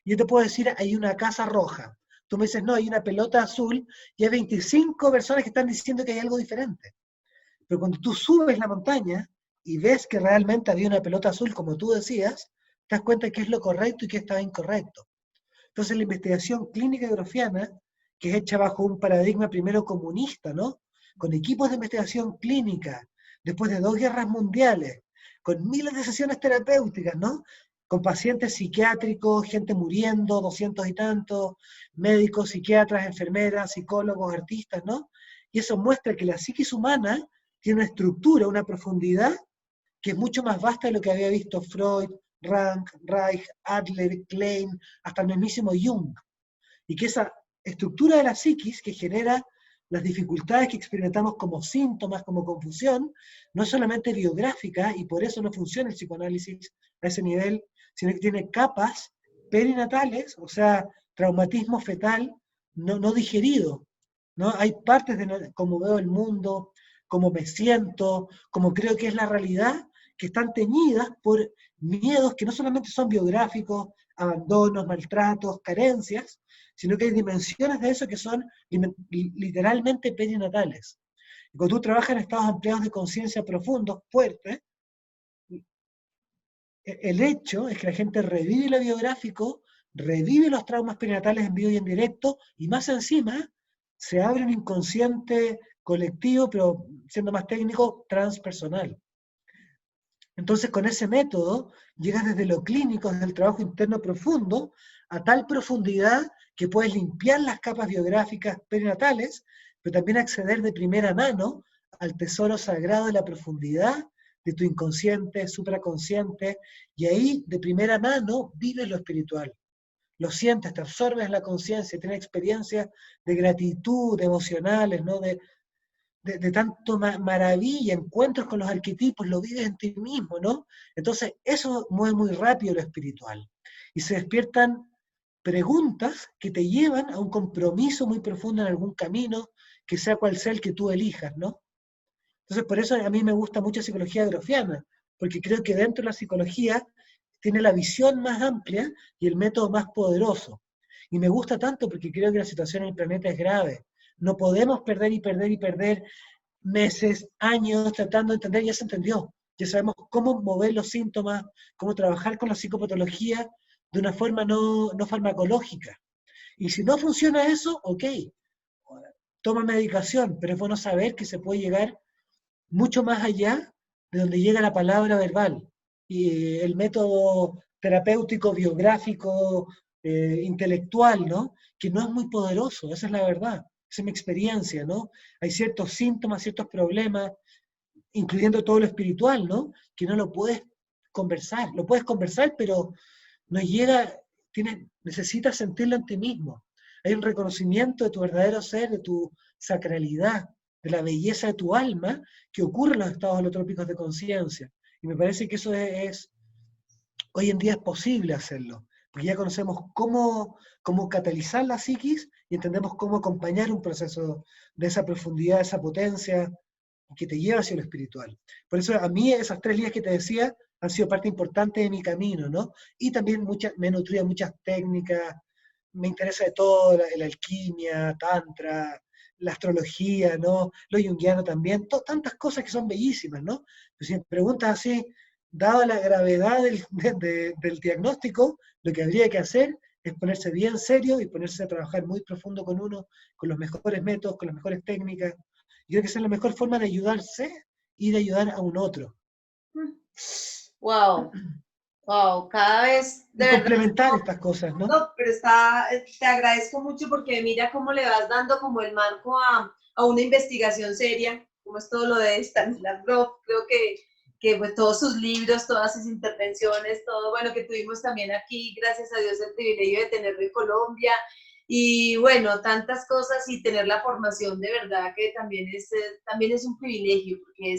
Speaker 2: Yo te puedo decir, hay una casa roja. Tú me dices, no, hay una pelota azul, y hay 25 personas que están diciendo que hay algo diferente. Pero cuando tú subes la montaña y ves que realmente había una pelota azul, como tú decías, te das cuenta de qué es lo correcto y qué estaba incorrecto. Entonces la investigación clínica grofiana, que es hecha bajo un paradigma primero comunista, ¿no? Con equipos de investigación clínica, después de 2 guerras mundiales, con miles de sesiones terapéuticas, ¿no? Con pacientes psiquiátricos, gente muriendo, 200 y tantos, médicos, psiquiatras, enfermeras, psicólogos, artistas, ¿no? Y eso muestra que la psiquis humana tiene una estructura, una profundidad que es mucho más vasta de lo que había visto Freud, Rank, Reich, Adler, Klein, hasta el mismísimo Jung. Y que esa estructura de la psiquis que genera las dificultades que experimentamos como síntomas, como confusión, no es solamente biográfica y por eso no funciona el psicoanálisis a ese nivel, sino que tiene capas perinatales, o sea, traumatismo fetal no digerido. ¿No? Hay partes de cómo veo el mundo, cómo me siento, cómo creo que es la realidad, que están teñidas por miedos que no solamente son biográficos, abandonos, maltratos, carencias, sino que hay dimensiones de eso que son literalmente perinatales. Y cuando tú trabajas en estados ampliados de conciencia profundos, fuertes, el hecho es que la gente revive lo biográfico, revive los traumas perinatales en vivo y en directo, y más encima se abre un inconsciente colectivo, pero siendo más técnico, transpersonal. Entonces, con ese método, llegas desde lo clínico, desde el trabajo interno profundo, a tal profundidad que puedes limpiar las capas biográficas perinatales, pero también acceder de primera mano al tesoro sagrado de la profundidad de tu inconsciente, supraconsciente, y ahí de primera mano vives lo espiritual. Lo sientes, te absorbes en la conciencia, tienes experiencias de gratitud, emocionales, ¿no? de tanto maravilla, encuentros con los arquetipos, lo vives en ti mismo, ¿no? Entonces, eso mueve muy rápido lo espiritual. Y se despiertan preguntas que te llevan a un compromiso muy profundo en algún camino, que sea cual sea el que tú elijas, ¿no? Entonces, por eso a mí me gusta mucho la psicología grofiana, porque creo que dentro de la psicología tiene la visión más amplia y el método más poderoso. Y me gusta tanto porque creo que la situación en el planeta es grave. No podemos perder y perder y perder meses, años tratando de entender, ya se entendió. Ya sabemos cómo mover los síntomas, cómo trabajar con la psicopatología de una forma no farmacológica. Y si no funciona eso, ok, toma medicación, pero es bueno saber que se puede llegar mucho más allá de donde llega la palabra verbal. Y el método terapéutico, biográfico, intelectual, ¿no? Que no es muy poderoso, esa es la verdad, esa es mi experiencia, ¿no? Hay ciertos síntomas, ciertos problemas, incluyendo todo lo espiritual, ¿no? Que no lo puedes conversar, lo puedes conversar, pero no llega, necesitas sentirlo en ti mismo. Hay un reconocimiento de tu verdadero ser, de tu sacralidad, de la belleza de tu alma, que ocurre en los estados holotrópicos de conciencia. Y me parece que eso hoy en día es posible hacerlo, porque ya conocemos cómo catalizar la psiquis y entendemos cómo acompañar un proceso de esa profundidad, de esa potencia, que te lleva hacia lo espiritual. Por eso a mí esas 3 líneas que te decía han sido parte importante de mi camino, ¿no? Y también me he nutrido de muchas técnicas, me interesa de todo, la alquimia, tantra, la astrología, ¿no? Lo junguiano también, tantas cosas que son bellísimas, ¿no? Pero si me preguntas así, dada la gravedad del diagnóstico, lo que habría que hacer es ponerse bien serio y ponerse a trabajar muy profundo con uno, con los mejores métodos, con las mejores técnicas. Yo creo que esa es la mejor forma de ayudarse y de ayudar a un otro.
Speaker 1: Wow, wow, cada vez,
Speaker 2: Y
Speaker 1: de verdad,
Speaker 2: complementar estas cosas, ¿no?
Speaker 1: no, pero te agradezco mucho porque mira cómo le vas dando como el marco a una investigación seria, como es todo lo de Stanislav Grof, creo que pues todos sus libros, todas sus intervenciones, todo, bueno, que tuvimos también aquí, gracias a Dios, el privilegio de tenerlo en Colombia, y bueno, tantas cosas y tener la formación de verdad que también es un privilegio, porque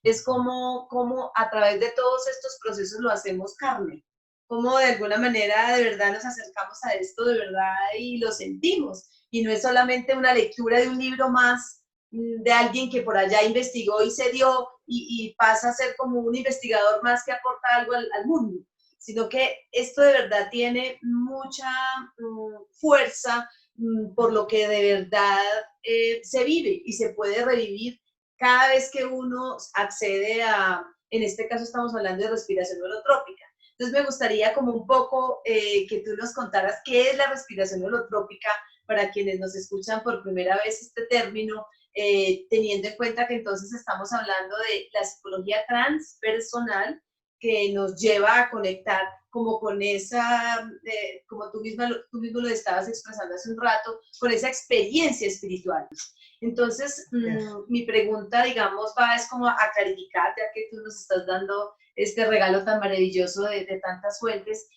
Speaker 1: es como a través de todos estos procesos lo hacemos carne, como de alguna manera de verdad nos acercamos a esto de verdad y lo sentimos. Y no es solamente una lectura de un libro más de alguien que por allá investigó y se dio y pasa a ser como un investigador más que aporta algo al mundo, sino que esto de verdad tiene mucha fuerza por lo que de verdad se vive y se puede revivir cada vez que uno accede en este caso estamos hablando de respiración holotrópica. Entonces me gustaría como un poco que tú nos contaras qué es la respiración holotrópica para quienes nos escuchan por primera vez este término, teniendo en cuenta que entonces estamos hablando de la psicología transpersonal que nos lleva a conectar como con esa, como tú mismo lo estabas expresando hace un rato, con esa experiencia espiritual. Entonces, mi pregunta, digamos, es como a clarificar, ya que tú nos estás dando este regalo tan maravilloso de tantas fuentes,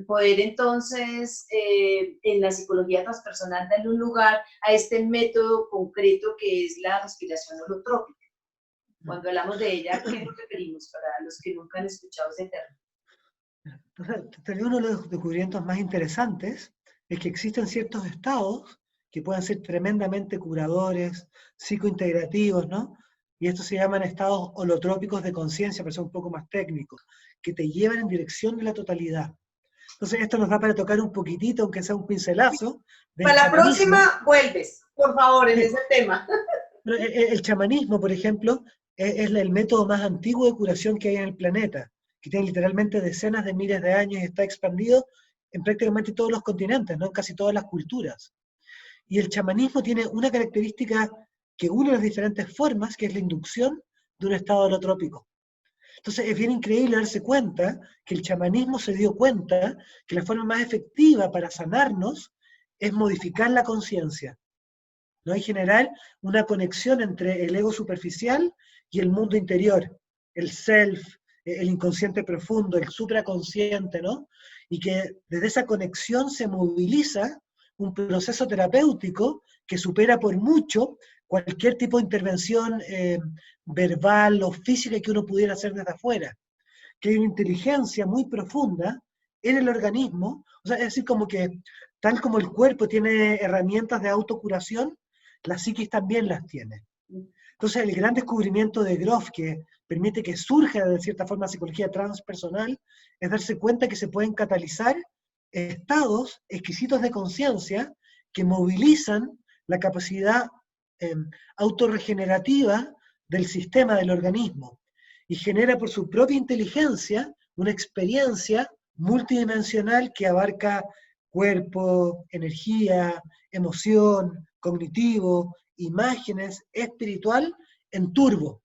Speaker 1: poder entonces en la psicología transpersonal darle un lugar a este método concreto que es la respiración holotrópica. Cuando hablamos de ella, ¿a qué nos referimos para los que nunca han escuchado ese término?
Speaker 2: Tal vez uno de los descubrimientos más interesantes es que existen ciertos estados que pueden ser tremendamente curadores, psicointegrativos, ¿no? Y estos se llaman estados holotrópicos de conciencia, para ser un poco más técnicos, que te llevan en dirección de la totalidad. Entonces, esto nos da para tocar un poquitito, aunque sea un pincelazo, del
Speaker 1: Para la
Speaker 2: chamanismo.
Speaker 1: próxima, vuelves, por favor, en ese tema.
Speaker 2: El chamanismo, por ejemplo, es el método más antiguo de curación que hay en el planeta, que tiene literalmente decenas de miles de años y está expandido en prácticamente todos los continentes, ¿no? En casi todas las culturas. Y el chamanismo tiene una característica que une las diferentes formas, que es la inducción de un estado holotrópico. Entonces es bien increíble darse cuenta que el chamanismo se dio cuenta que la forma más efectiva para sanarnos es modificar la conciencia, ¿no? Y generar una conexión entre el ego superficial y el mundo interior, el self, el inconsciente profundo, el supraconsciente, ¿no? Y que desde esa conexión se moviliza un proceso terapéutico que supera por mucho cualquier tipo de intervención verbal o física que uno pudiera hacer desde afuera. Que hay una inteligencia muy profunda en el organismo, o sea, es decir, como que tal como el cuerpo tiene herramientas de autocuración, la psiquis también las tiene. Entonces, el gran descubrimiento de Grof, que permite que surja de cierta forma psicología transpersonal, es darse cuenta que se pueden catalizar estados exquisitos de conciencia que movilizan la capacidad autorregenerativa del sistema, del organismo, y genera por su propia inteligencia una experiencia multidimensional que abarca cuerpo, energía, emoción, cognitivo, imágenes, espiritual, en turbo,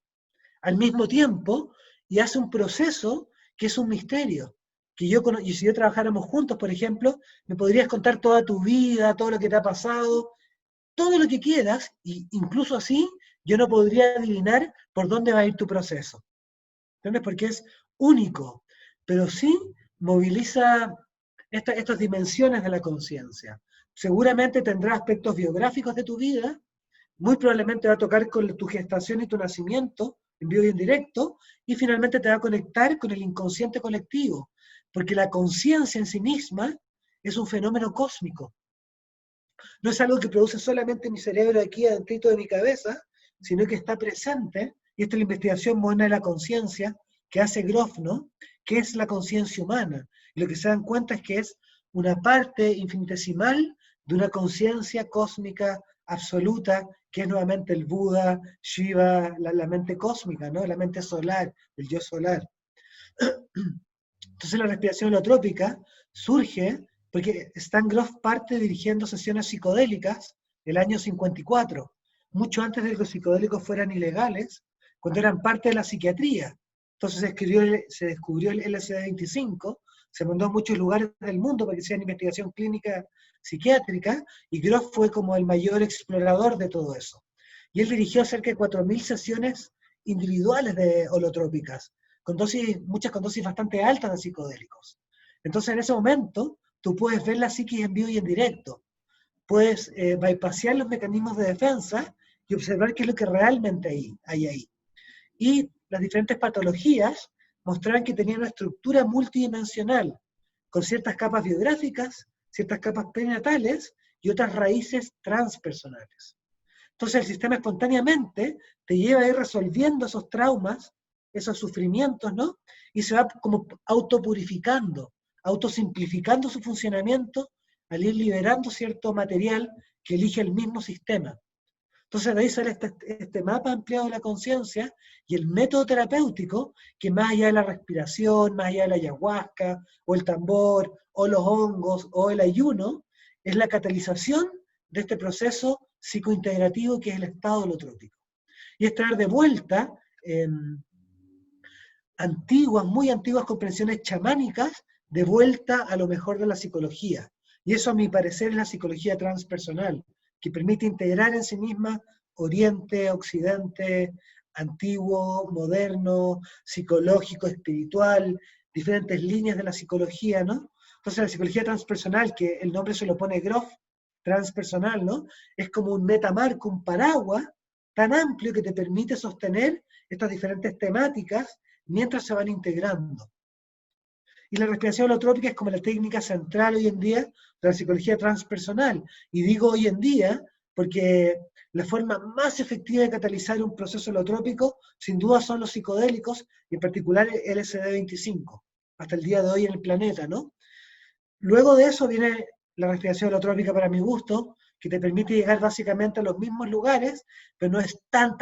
Speaker 2: al mismo tiempo, y hace un proceso que es un misterio. Y si yo trabajáramos juntos, por ejemplo, me podrías contar toda tu vida, todo lo que te ha pasado, todo lo que quieras, e incluso así yo no podría adivinar por dónde va a ir tu proceso. ¿Entiendes? Porque es único, pero sí moviliza estas dimensiones de la conciencia. Seguramente tendrá aspectos biográficos de tu vida, muy probablemente va a tocar con tu gestación y tu nacimiento, en vivo y en directo, y finalmente te va a conectar con el inconsciente colectivo, porque la conciencia en sí misma es un fenómeno cósmico. No es algo que produce solamente mi cerebro aquí adentro de mi cabeza, sino que está presente, y esta es la investigación moderna de la conciencia que hace Grof, ¿no? Que es la conciencia humana. Y lo que se dan cuenta es que es una parte infinitesimal de una conciencia cósmica absoluta, que es nuevamente el Buda, Shiva, la mente cósmica, ¿no? La mente solar, el yo solar. Entonces la respiración holotrópica surge porque Stan Grof parte dirigiendo sesiones psicodélicas el año 54, mucho antes de que los psicodélicos fueran ilegales, cuando eran parte de la psiquiatría. Entonces se descubrió el LSD-25, se mandó a muchos lugares del mundo para que hicieran investigación clínica psiquiátrica, y Grof fue como el mayor explorador de todo eso. Y él dirigió cerca de 4.000 sesiones individuales de holotrópicas, muchas con dosis bastante altas de psicodélicos. Entonces en ese momento tú puedes ver la psiquis en vivo y en directo, puedes bypassear los mecanismos de defensa y observar qué es lo que realmente hay ahí. Y las diferentes patologías mostraban que tenían una estructura multidimensional, con ciertas capas biográficas, ciertas capas prenatales y otras raíces transpersonales. Entonces el sistema espontáneamente te lleva a ir resolviendo esos traumas, esos sufrimientos, ¿no? Y se va como autopurificando, autosimplificando su funcionamiento al ir liberando cierto material que elige el mismo sistema. Entonces de ahí sale este mapa ampliado de la conciencia y el método terapéutico que más allá de la respiración, más allá de la ayahuasca, o el tambor, o los hongos, o el ayuno, es la catalización de este proceso psicointegrativo que es el estado holotrópico. Y es traer de vuelta muy antiguas comprensiones chamánicas de vuelta a lo mejor de la psicología. Y eso a mi parecer es la psicología transpersonal, que permite integrar en sí misma Oriente, Occidente, antiguo, moderno, psicológico, espiritual, diferentes líneas de la psicología, ¿no? Entonces la psicología transpersonal, que el nombre se lo pone Grof, transpersonal, ¿no? Es como un metamarco, un paraguas tan amplio que te permite sostener estas diferentes temáticas mientras se van integrando. Y la respiración holotrópica es como la técnica central hoy en día de la psicología transpersonal. Y digo hoy en día porque la forma más efectiva de catalizar un proceso holotrópico, sin duda, son los psicodélicos, y en particular el LSD-25, hasta el día de hoy en el planeta, ¿no? Luego de eso viene la respiración holotrópica para mi gusto, que te permite llegar básicamente a los mismos lugares, pero no es tan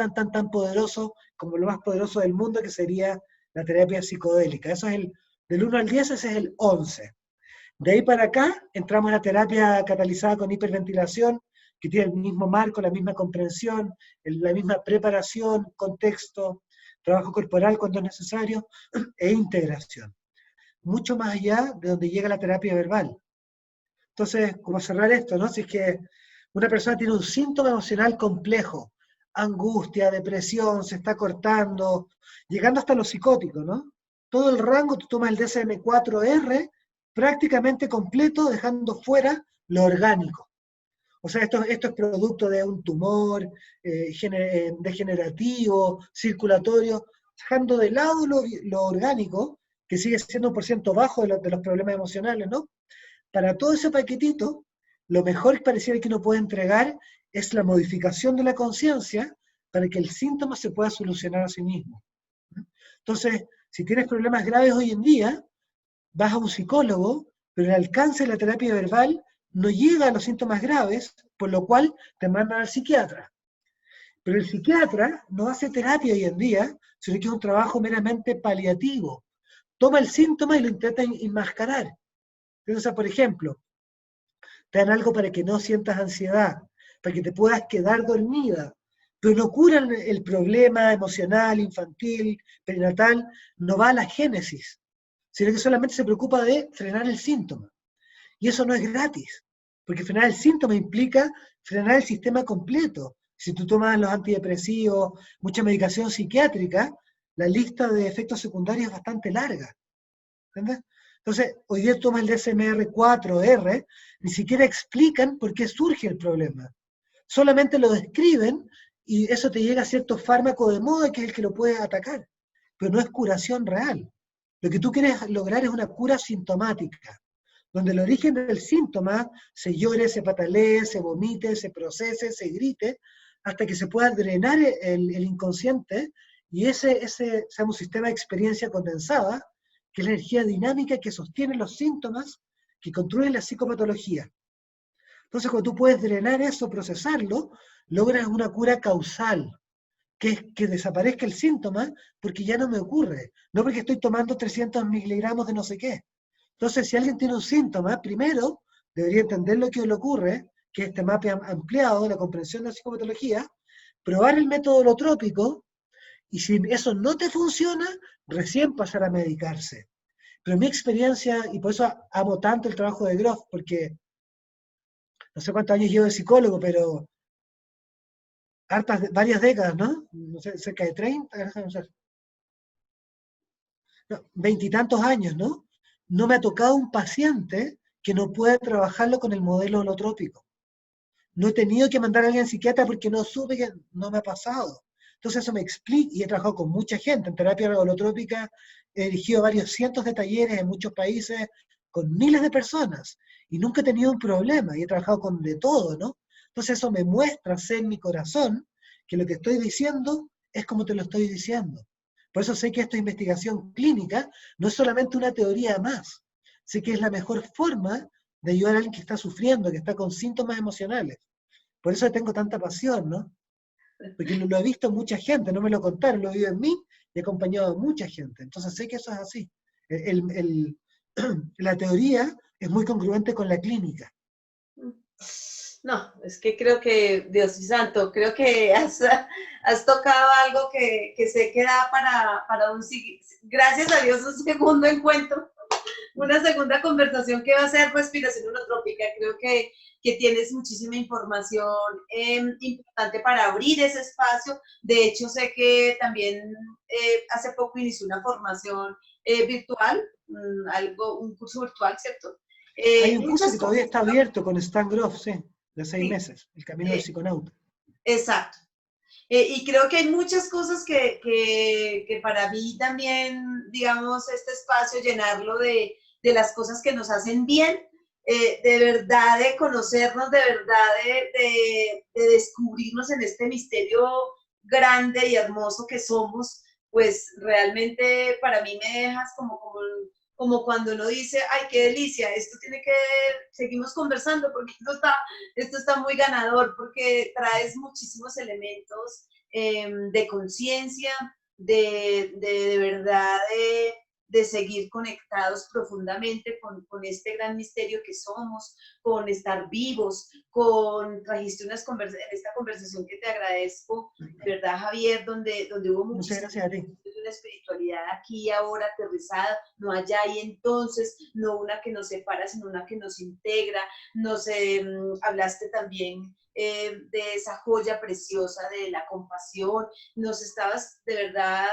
Speaker 2: poderoso como lo más poderoso del mundo, que sería la terapia psicodélica. Eso es del 1 al 10, ese es el 11. De ahí para acá entramos en la terapia catalizada con hiperventilación, que tiene el mismo marco, la misma comprensión, la misma preparación, contexto, trabajo corporal cuando es necesario, e integración. Mucho más allá de donde llega la terapia verbal. Entonces, como cerrar esto, ¿no? Si es que una persona tiene un síntoma emocional complejo, angustia, depresión, se está cortando, llegando hasta lo psicótico, ¿no? Todo el rango, tú tomas el DSM-4R prácticamente completo, dejando fuera lo orgánico. O sea, esto es producto de un tumor degenerativo, circulatorio, dejando de lado lo orgánico, que sigue siendo un porcentaje bajo de los problemas emocionales, ¿no? Para todo ese paquetito, lo mejor que pareciera que uno puede entregar es la modificación de la conciencia para que el síntoma se pueda solucionar a sí mismo. Entonces, si tienes problemas graves hoy en día, vas a un psicólogo pero el alcance de la terapia verbal no llega a los síntomas graves, por lo cual te mandan al psiquiatra. Pero el psiquiatra no hace terapia hoy en día, sino que es un trabajo meramente paliativo. Toma el síntoma y lo intenta enmascarar. Entonces, por ejemplo, te dan algo para que no sientas ansiedad, para que te puedas quedar dormida, pero no curan el problema emocional, infantil, perinatal, no va a la génesis, sino que solamente se preocupa de frenar el síntoma. Y eso no es gratis, porque frenar el síntoma implica frenar el sistema completo. Si tú tomas los antidepresivos, mucha medicación psiquiátrica, la lista de efectos secundarios es bastante larga. ¿Entiendes? Entonces, hoy día tomas el DSM-4R, ni siquiera explican por qué surge el problema. Solamente lo describen y eso te llega a cierto fármaco de moda que es el que lo puede atacar. Pero no es curación real. Lo que tú quieres lograr es una cura sintomática, donde el origen del síntoma se llore, se patalee, se vomite, se procese, se grite, hasta que se pueda drenar el inconsciente y ese sea un sistema de experiencia condensada, que es la energía dinámica que sostiene los síntomas, que construyen la psicopatología. Entonces, cuando tú puedes drenar eso, procesarlo, logras una cura causal, que es que desaparezca el síntoma porque ya no me ocurre, no porque estoy tomando 300 miligramos de no sé qué. Entonces, si alguien tiene un síntoma, primero debería entender lo que le ocurre, que es este mapa ampliado de la comprensión de la psicopatología, probar el método holotrópico, y si eso no te funciona, recién pasar a medicarse. Pero mi experiencia, y por eso amo tanto el trabajo de Grof, porque no sé cuántos años llevo de psicólogo, pero varias décadas, ¿no? No sé, cerca de 30, no sé, no, 20 y tantos años, ¿no? No me ha tocado un paciente que no pueda trabajarlo con el modelo holotrópico. No he tenido que mandar a alguien psiquiatra porque no supe, que no me ha pasado. Entonces eso me explica, y he trabajado con mucha gente en terapia holotrópica, he dirigido varios cientos de talleres en muchos países, con miles de personas, y nunca he tenido un problema, y he trabajado con de todo, ¿no? Entonces eso me muestra, sé en mi corazón, que lo que estoy diciendo es como te lo estoy diciendo. Por eso sé que esta investigación clínica no es solamente una teoría más, sé que es la mejor forma de ayudar a alguien que está sufriendo, que está con síntomas emocionales. Por eso tengo tanta pasión, ¿no? Porque lo he visto en mucha gente, no me lo contaron, lo he vivido en mí y he acompañado a mucha gente. Entonces sé que eso es así. El, el, la teoría es muy congruente con la clínica.
Speaker 1: No, es que creo que, Dios y santo, creo que has tocado algo que sé que da para un, gracias a Dios, un segundo encuentro, una segunda conversación que va a ser respiración holotrópica. Creo que tienes muchísima información importante para abrir ese espacio. De hecho, sé que también hace poco inició una formación virtual, un curso virtual, ¿cierto?
Speaker 2: Hay un curso
Speaker 1: Muchas
Speaker 2: que todavía
Speaker 1: cosas,
Speaker 2: está
Speaker 1: ¿no?
Speaker 2: abierto con Stan Grof, sí, de 6 meses, El Camino del
Speaker 1: Eh,
Speaker 2: Psiconauta.
Speaker 1: exacto. Y creo que hay muchas cosas que para mí también, digamos, este espacio, llenarlo de las cosas que nos hacen bien, de verdad de conocernos, de verdad de descubrirnos en este misterio grande y hermoso que somos, pues realmente para mí me dejas como cuando uno dice, ay, qué delicia, esto tiene que, seguimos conversando porque esto está muy ganador, porque traes muchísimos elementos de conciencia, de verdad, de seguir conectados profundamente con este gran misterio que somos, con estar vivos, trajiste en esta conversación que te agradezco, ¿verdad, Javier? Donde hubo
Speaker 2: Muchas
Speaker 1: muchísimo
Speaker 2: gracias a ti.
Speaker 1: de una espiritualidad aquí ahora aterrizada, no allá y entonces, no una que nos separa, sino una que nos integra. Hablaste también de esa joya preciosa de la compasión, nos estabas de verdad,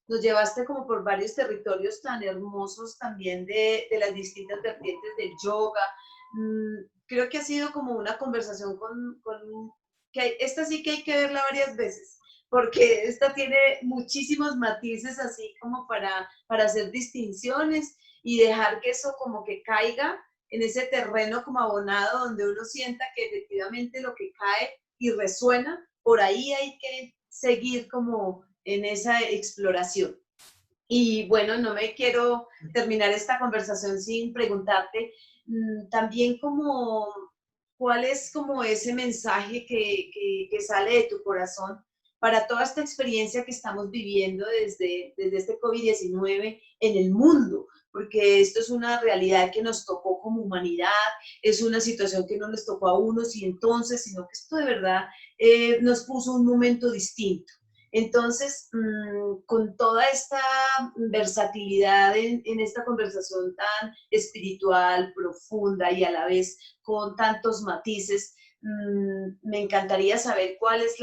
Speaker 1: nos llevaste como por varios territorios tan hermosos también de las distintas vertientes del yoga. Creo que ha sido como una conversación que esta sí que hay que verla varias veces, porque esta tiene muchísimos matices así como para hacer distinciones y dejar que eso como que caiga en ese terreno como abonado donde uno sienta que efectivamente lo que cae y resuena, por ahí hay que seguir como en esa exploración. Y bueno, no me quiero terminar esta conversación sin preguntarte también como, cuál es como ese mensaje que sale de tu corazón para toda esta experiencia que estamos viviendo desde este COVID-19 en el mundo, porque esto es una realidad que nos tocó como humanidad, es una situación que no les tocó a unos y entonces, sino que esto de verdad nos puso un momento distinto. Entonces, con toda esta versatilidad en esta conversación tan espiritual, profunda y a la vez con tantos matices, me encantaría saber cuál es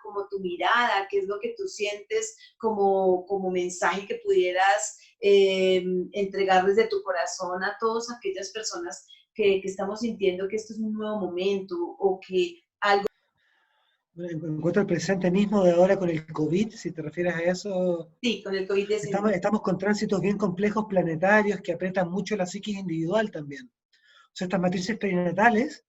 Speaker 1: como tu mirada, qué es lo que tú sientes como mensaje que pudieras entregar desde tu corazón a todas aquellas personas que estamos sintiendo que esto es un nuevo momento o que algo.
Speaker 2: Encuentro el presente mismo de ahora con el COVID, si te refieres a eso.
Speaker 1: Sí, con el COVID-19.
Speaker 2: Estamos con tránsitos bien complejos planetarios que apretan mucho la psiquis individual también. O sea, estas matrices perinatales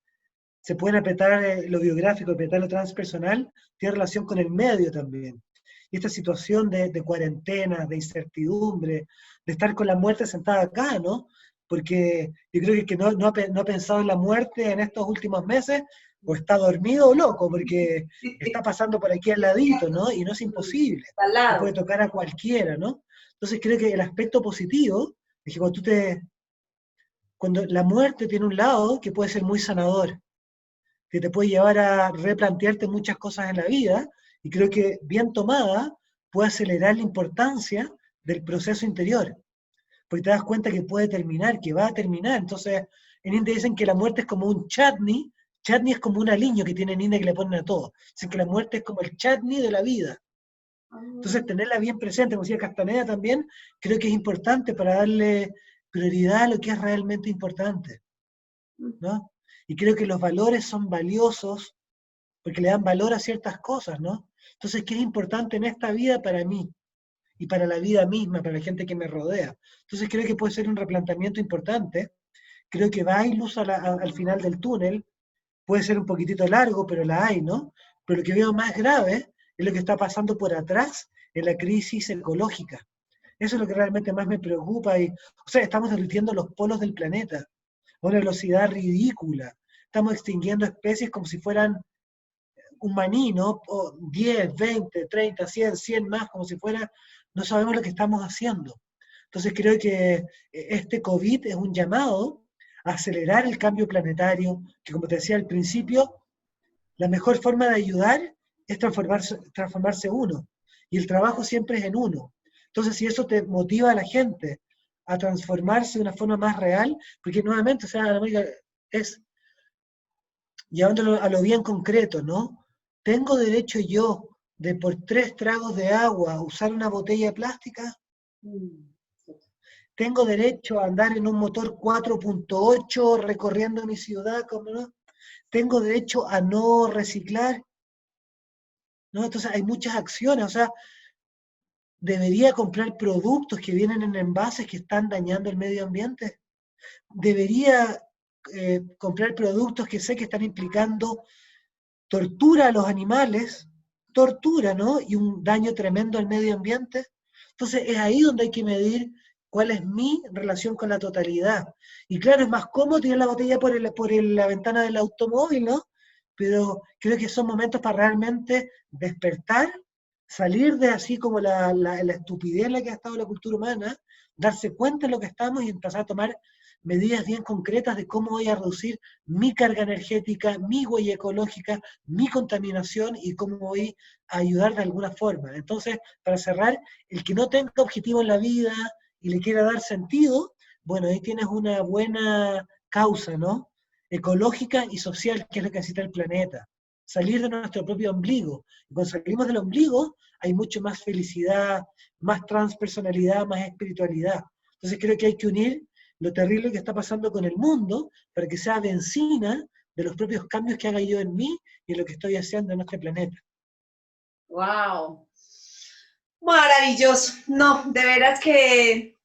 Speaker 2: se pueden apretar lo biográfico, apretar lo transpersonal, tiene relación con el medio también. Y esta situación de cuarentena, de incertidumbre, de estar con la muerte sentada acá, ¿no? Porque yo creo que el que no ha pensado en la muerte en estos últimos meses, o está dormido o loco, porque está pasando por aquí al ladito, ¿no? Y no es imposible.
Speaker 1: Al
Speaker 2: Te puede
Speaker 1: lado.
Speaker 2: tocar a cualquiera, ¿no? Entonces creo que el aspecto positivo es que cuando la muerte tiene un lado que puede ser muy sanador, que te puede llevar a replantearte muchas cosas en la vida, y creo que bien tomada puede acelerar la importancia del proceso interior, porque te das cuenta que puede terminar, que va a terminar. Entonces, en India dicen que la muerte es como un chutney es como un aliño que tienen en India que le ponen a todo. Dicen que la muerte es como el chutney de la vida. Entonces, tenerla bien presente, como decía Castaneda también, creo que es importante para darle prioridad a lo que es realmente importante, ¿no? Y creo que los valores son valiosos porque le dan valor a ciertas cosas, ¿no? Entonces, ¿qué es importante en esta vida para mí? Y para la vida misma, para la gente que me rodea. Entonces, creo que puede ser un replanteamiento importante. Creo que va a ir luz al final del túnel. Puede ser un poquitito largo, pero la hay, ¿no? Pero lo que veo más grave es lo que está pasando por atrás en la crisis ecológica. Eso es lo que realmente más me preocupa. O sea, estamos derritiendo los polos del planeta a una velocidad ridícula. Estamos extinguiendo especies como si fueran un maní, ¿no? O 10, 20, 30, 100 más, como si fuera, no sabemos lo que estamos haciendo. Entonces creo que este COVID es un llamado a acelerar el cambio planetario, que como te decía al principio, la mejor forma de ayudar es transformarse uno. Y el trabajo siempre es en uno. Entonces, si eso te motiva a la gente a transformarse de una forma más real, porque nuevamente, o sea, es llevándolo a lo bien concreto, ¿no? ¿Tengo derecho yo de por 3 tragos de agua usar una botella plástica? ¿Tengo derecho a andar en un motor 4.8 recorriendo mi ciudad? ¿Cómo no? ¿Tengo derecho a no reciclar? ¿No? Entonces hay muchas acciones, o sea, ¿debería comprar productos que vienen en envases que están dañando el medio ambiente? ¿Debería comprar productos que sé que están implicando tortura a los animales, tortura, ¿no? Y un daño tremendo al medio ambiente? Entonces es ahí donde hay que medir cuál es mi relación con la totalidad. Y claro, es más cómodo tirar la botella la ventana del automóvil, ¿no? Pero creo que son momentos para realmente despertar, salir de así como la estupidez en la que ha estado la cultura humana, darse cuenta de lo que estamos y empezar a tomar medidas bien concretas de cómo voy a reducir mi carga energética, mi huella ecológica, mi contaminación y cómo voy a ayudar de alguna forma. Entonces, para cerrar, el que no tenga objetivo en la vida y le quiera dar sentido, bueno, ahí tienes una buena causa, ¿no? Ecológica y social, que es lo que necesita el planeta. Salir de nuestro propio ombligo. Y cuando salimos del ombligo, hay mucho más felicidad, más transpersonalidad, más espiritualidad. Entonces creo que hay que unir lo terrible que está pasando con el mundo para que sea benzina de los propios cambios que haga yo en mí y en lo que estoy haciendo en este planeta.
Speaker 1: ¡Wow! Maravilloso. No, de veras que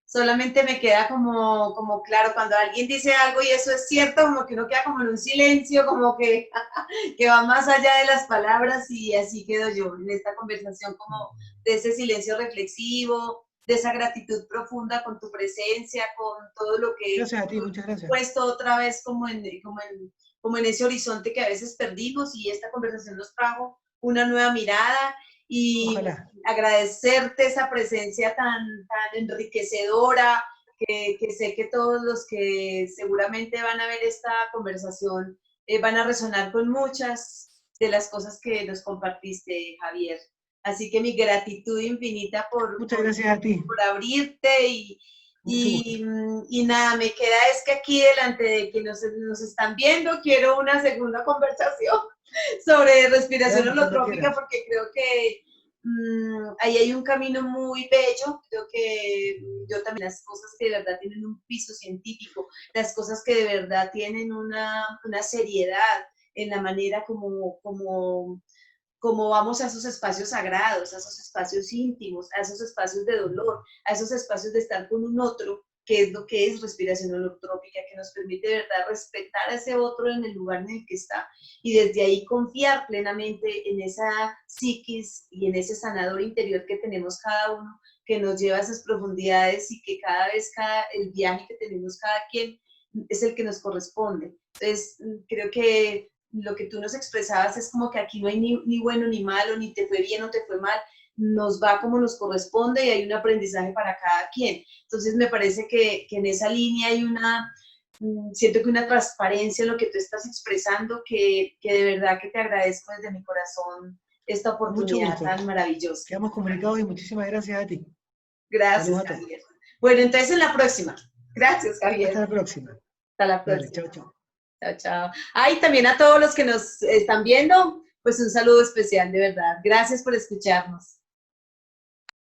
Speaker 1: solamente me queda como claro cuando alguien dice algo y eso es cierto, como que uno queda como en un silencio, como que va más allá de las palabras y así quedo yo en esta conversación como de ese silencio reflexivo, de esa gratitud profunda con tu presencia, con todo lo que
Speaker 2: Gracias a ti, muchas
Speaker 1: has
Speaker 2: gracias.
Speaker 1: puesto otra vez como en ese horizonte que a veces perdimos, y esta conversación nos trajo una nueva mirada, y
Speaker 2: Ojalá.
Speaker 1: agradecerte esa presencia tan enriquecedora, que sé que todos los que seguramente van a ver esta conversación van a resonar con muchas de las cosas que nos compartiste, Javier. Así que mi gratitud infinita
Speaker 2: Muchas gracias a ti.
Speaker 1: por abrirte,
Speaker 2: Mucho gusto.
Speaker 1: y nada, me queda es que aquí delante de que nos están viendo, quiero una segunda conversación sobre respiración
Speaker 2: Ya, cuando
Speaker 1: holotrópica,
Speaker 2: quieras.
Speaker 1: porque creo que ahí hay un camino muy bello. Creo que yo también, las cosas que de verdad tienen un piso científico, las cosas que de verdad tienen una seriedad en la manera como vamos a esos espacios sagrados, a esos espacios íntimos, a esos espacios de dolor, a esos espacios de estar con un otro, que es lo que es respiración holotrópica, que nos permite de verdad respetar a ese otro en el lugar en el que está, y desde ahí confiar plenamente en esa psiquis y en ese sanador interior que tenemos cada uno, que nos lleva a esas profundidades, y que cada vez el viaje que tenemos cada quien es el que nos corresponde. Entonces, creo que lo que tú nos expresabas es como que aquí no hay ni bueno ni malo, ni te fue bien o te fue mal, nos va como nos corresponde, y hay un aprendizaje para cada quien. Entonces me parece que en esa línea hay siento que una transparencia en lo que tú estás expresando, que de verdad que te agradezco desde mi corazón esta
Speaker 2: Con mucho
Speaker 1: oportunidad
Speaker 2: gusto.
Speaker 1: tan maravillosa.
Speaker 2: Quedamos comunicados y muchísimas gracias a ti.
Speaker 1: Gracias,
Speaker 2: Saludos a todos.
Speaker 1: Javier. Bueno, entonces en la próxima. Gracias, Javier.
Speaker 2: Hasta la próxima.
Speaker 1: Hasta la
Speaker 2: Dale,
Speaker 1: próxima.
Speaker 2: chao, chao.
Speaker 1: Chao, chao. Ay, también a todos los que nos están viendo, pues un saludo especial, de verdad. Gracias por escucharnos.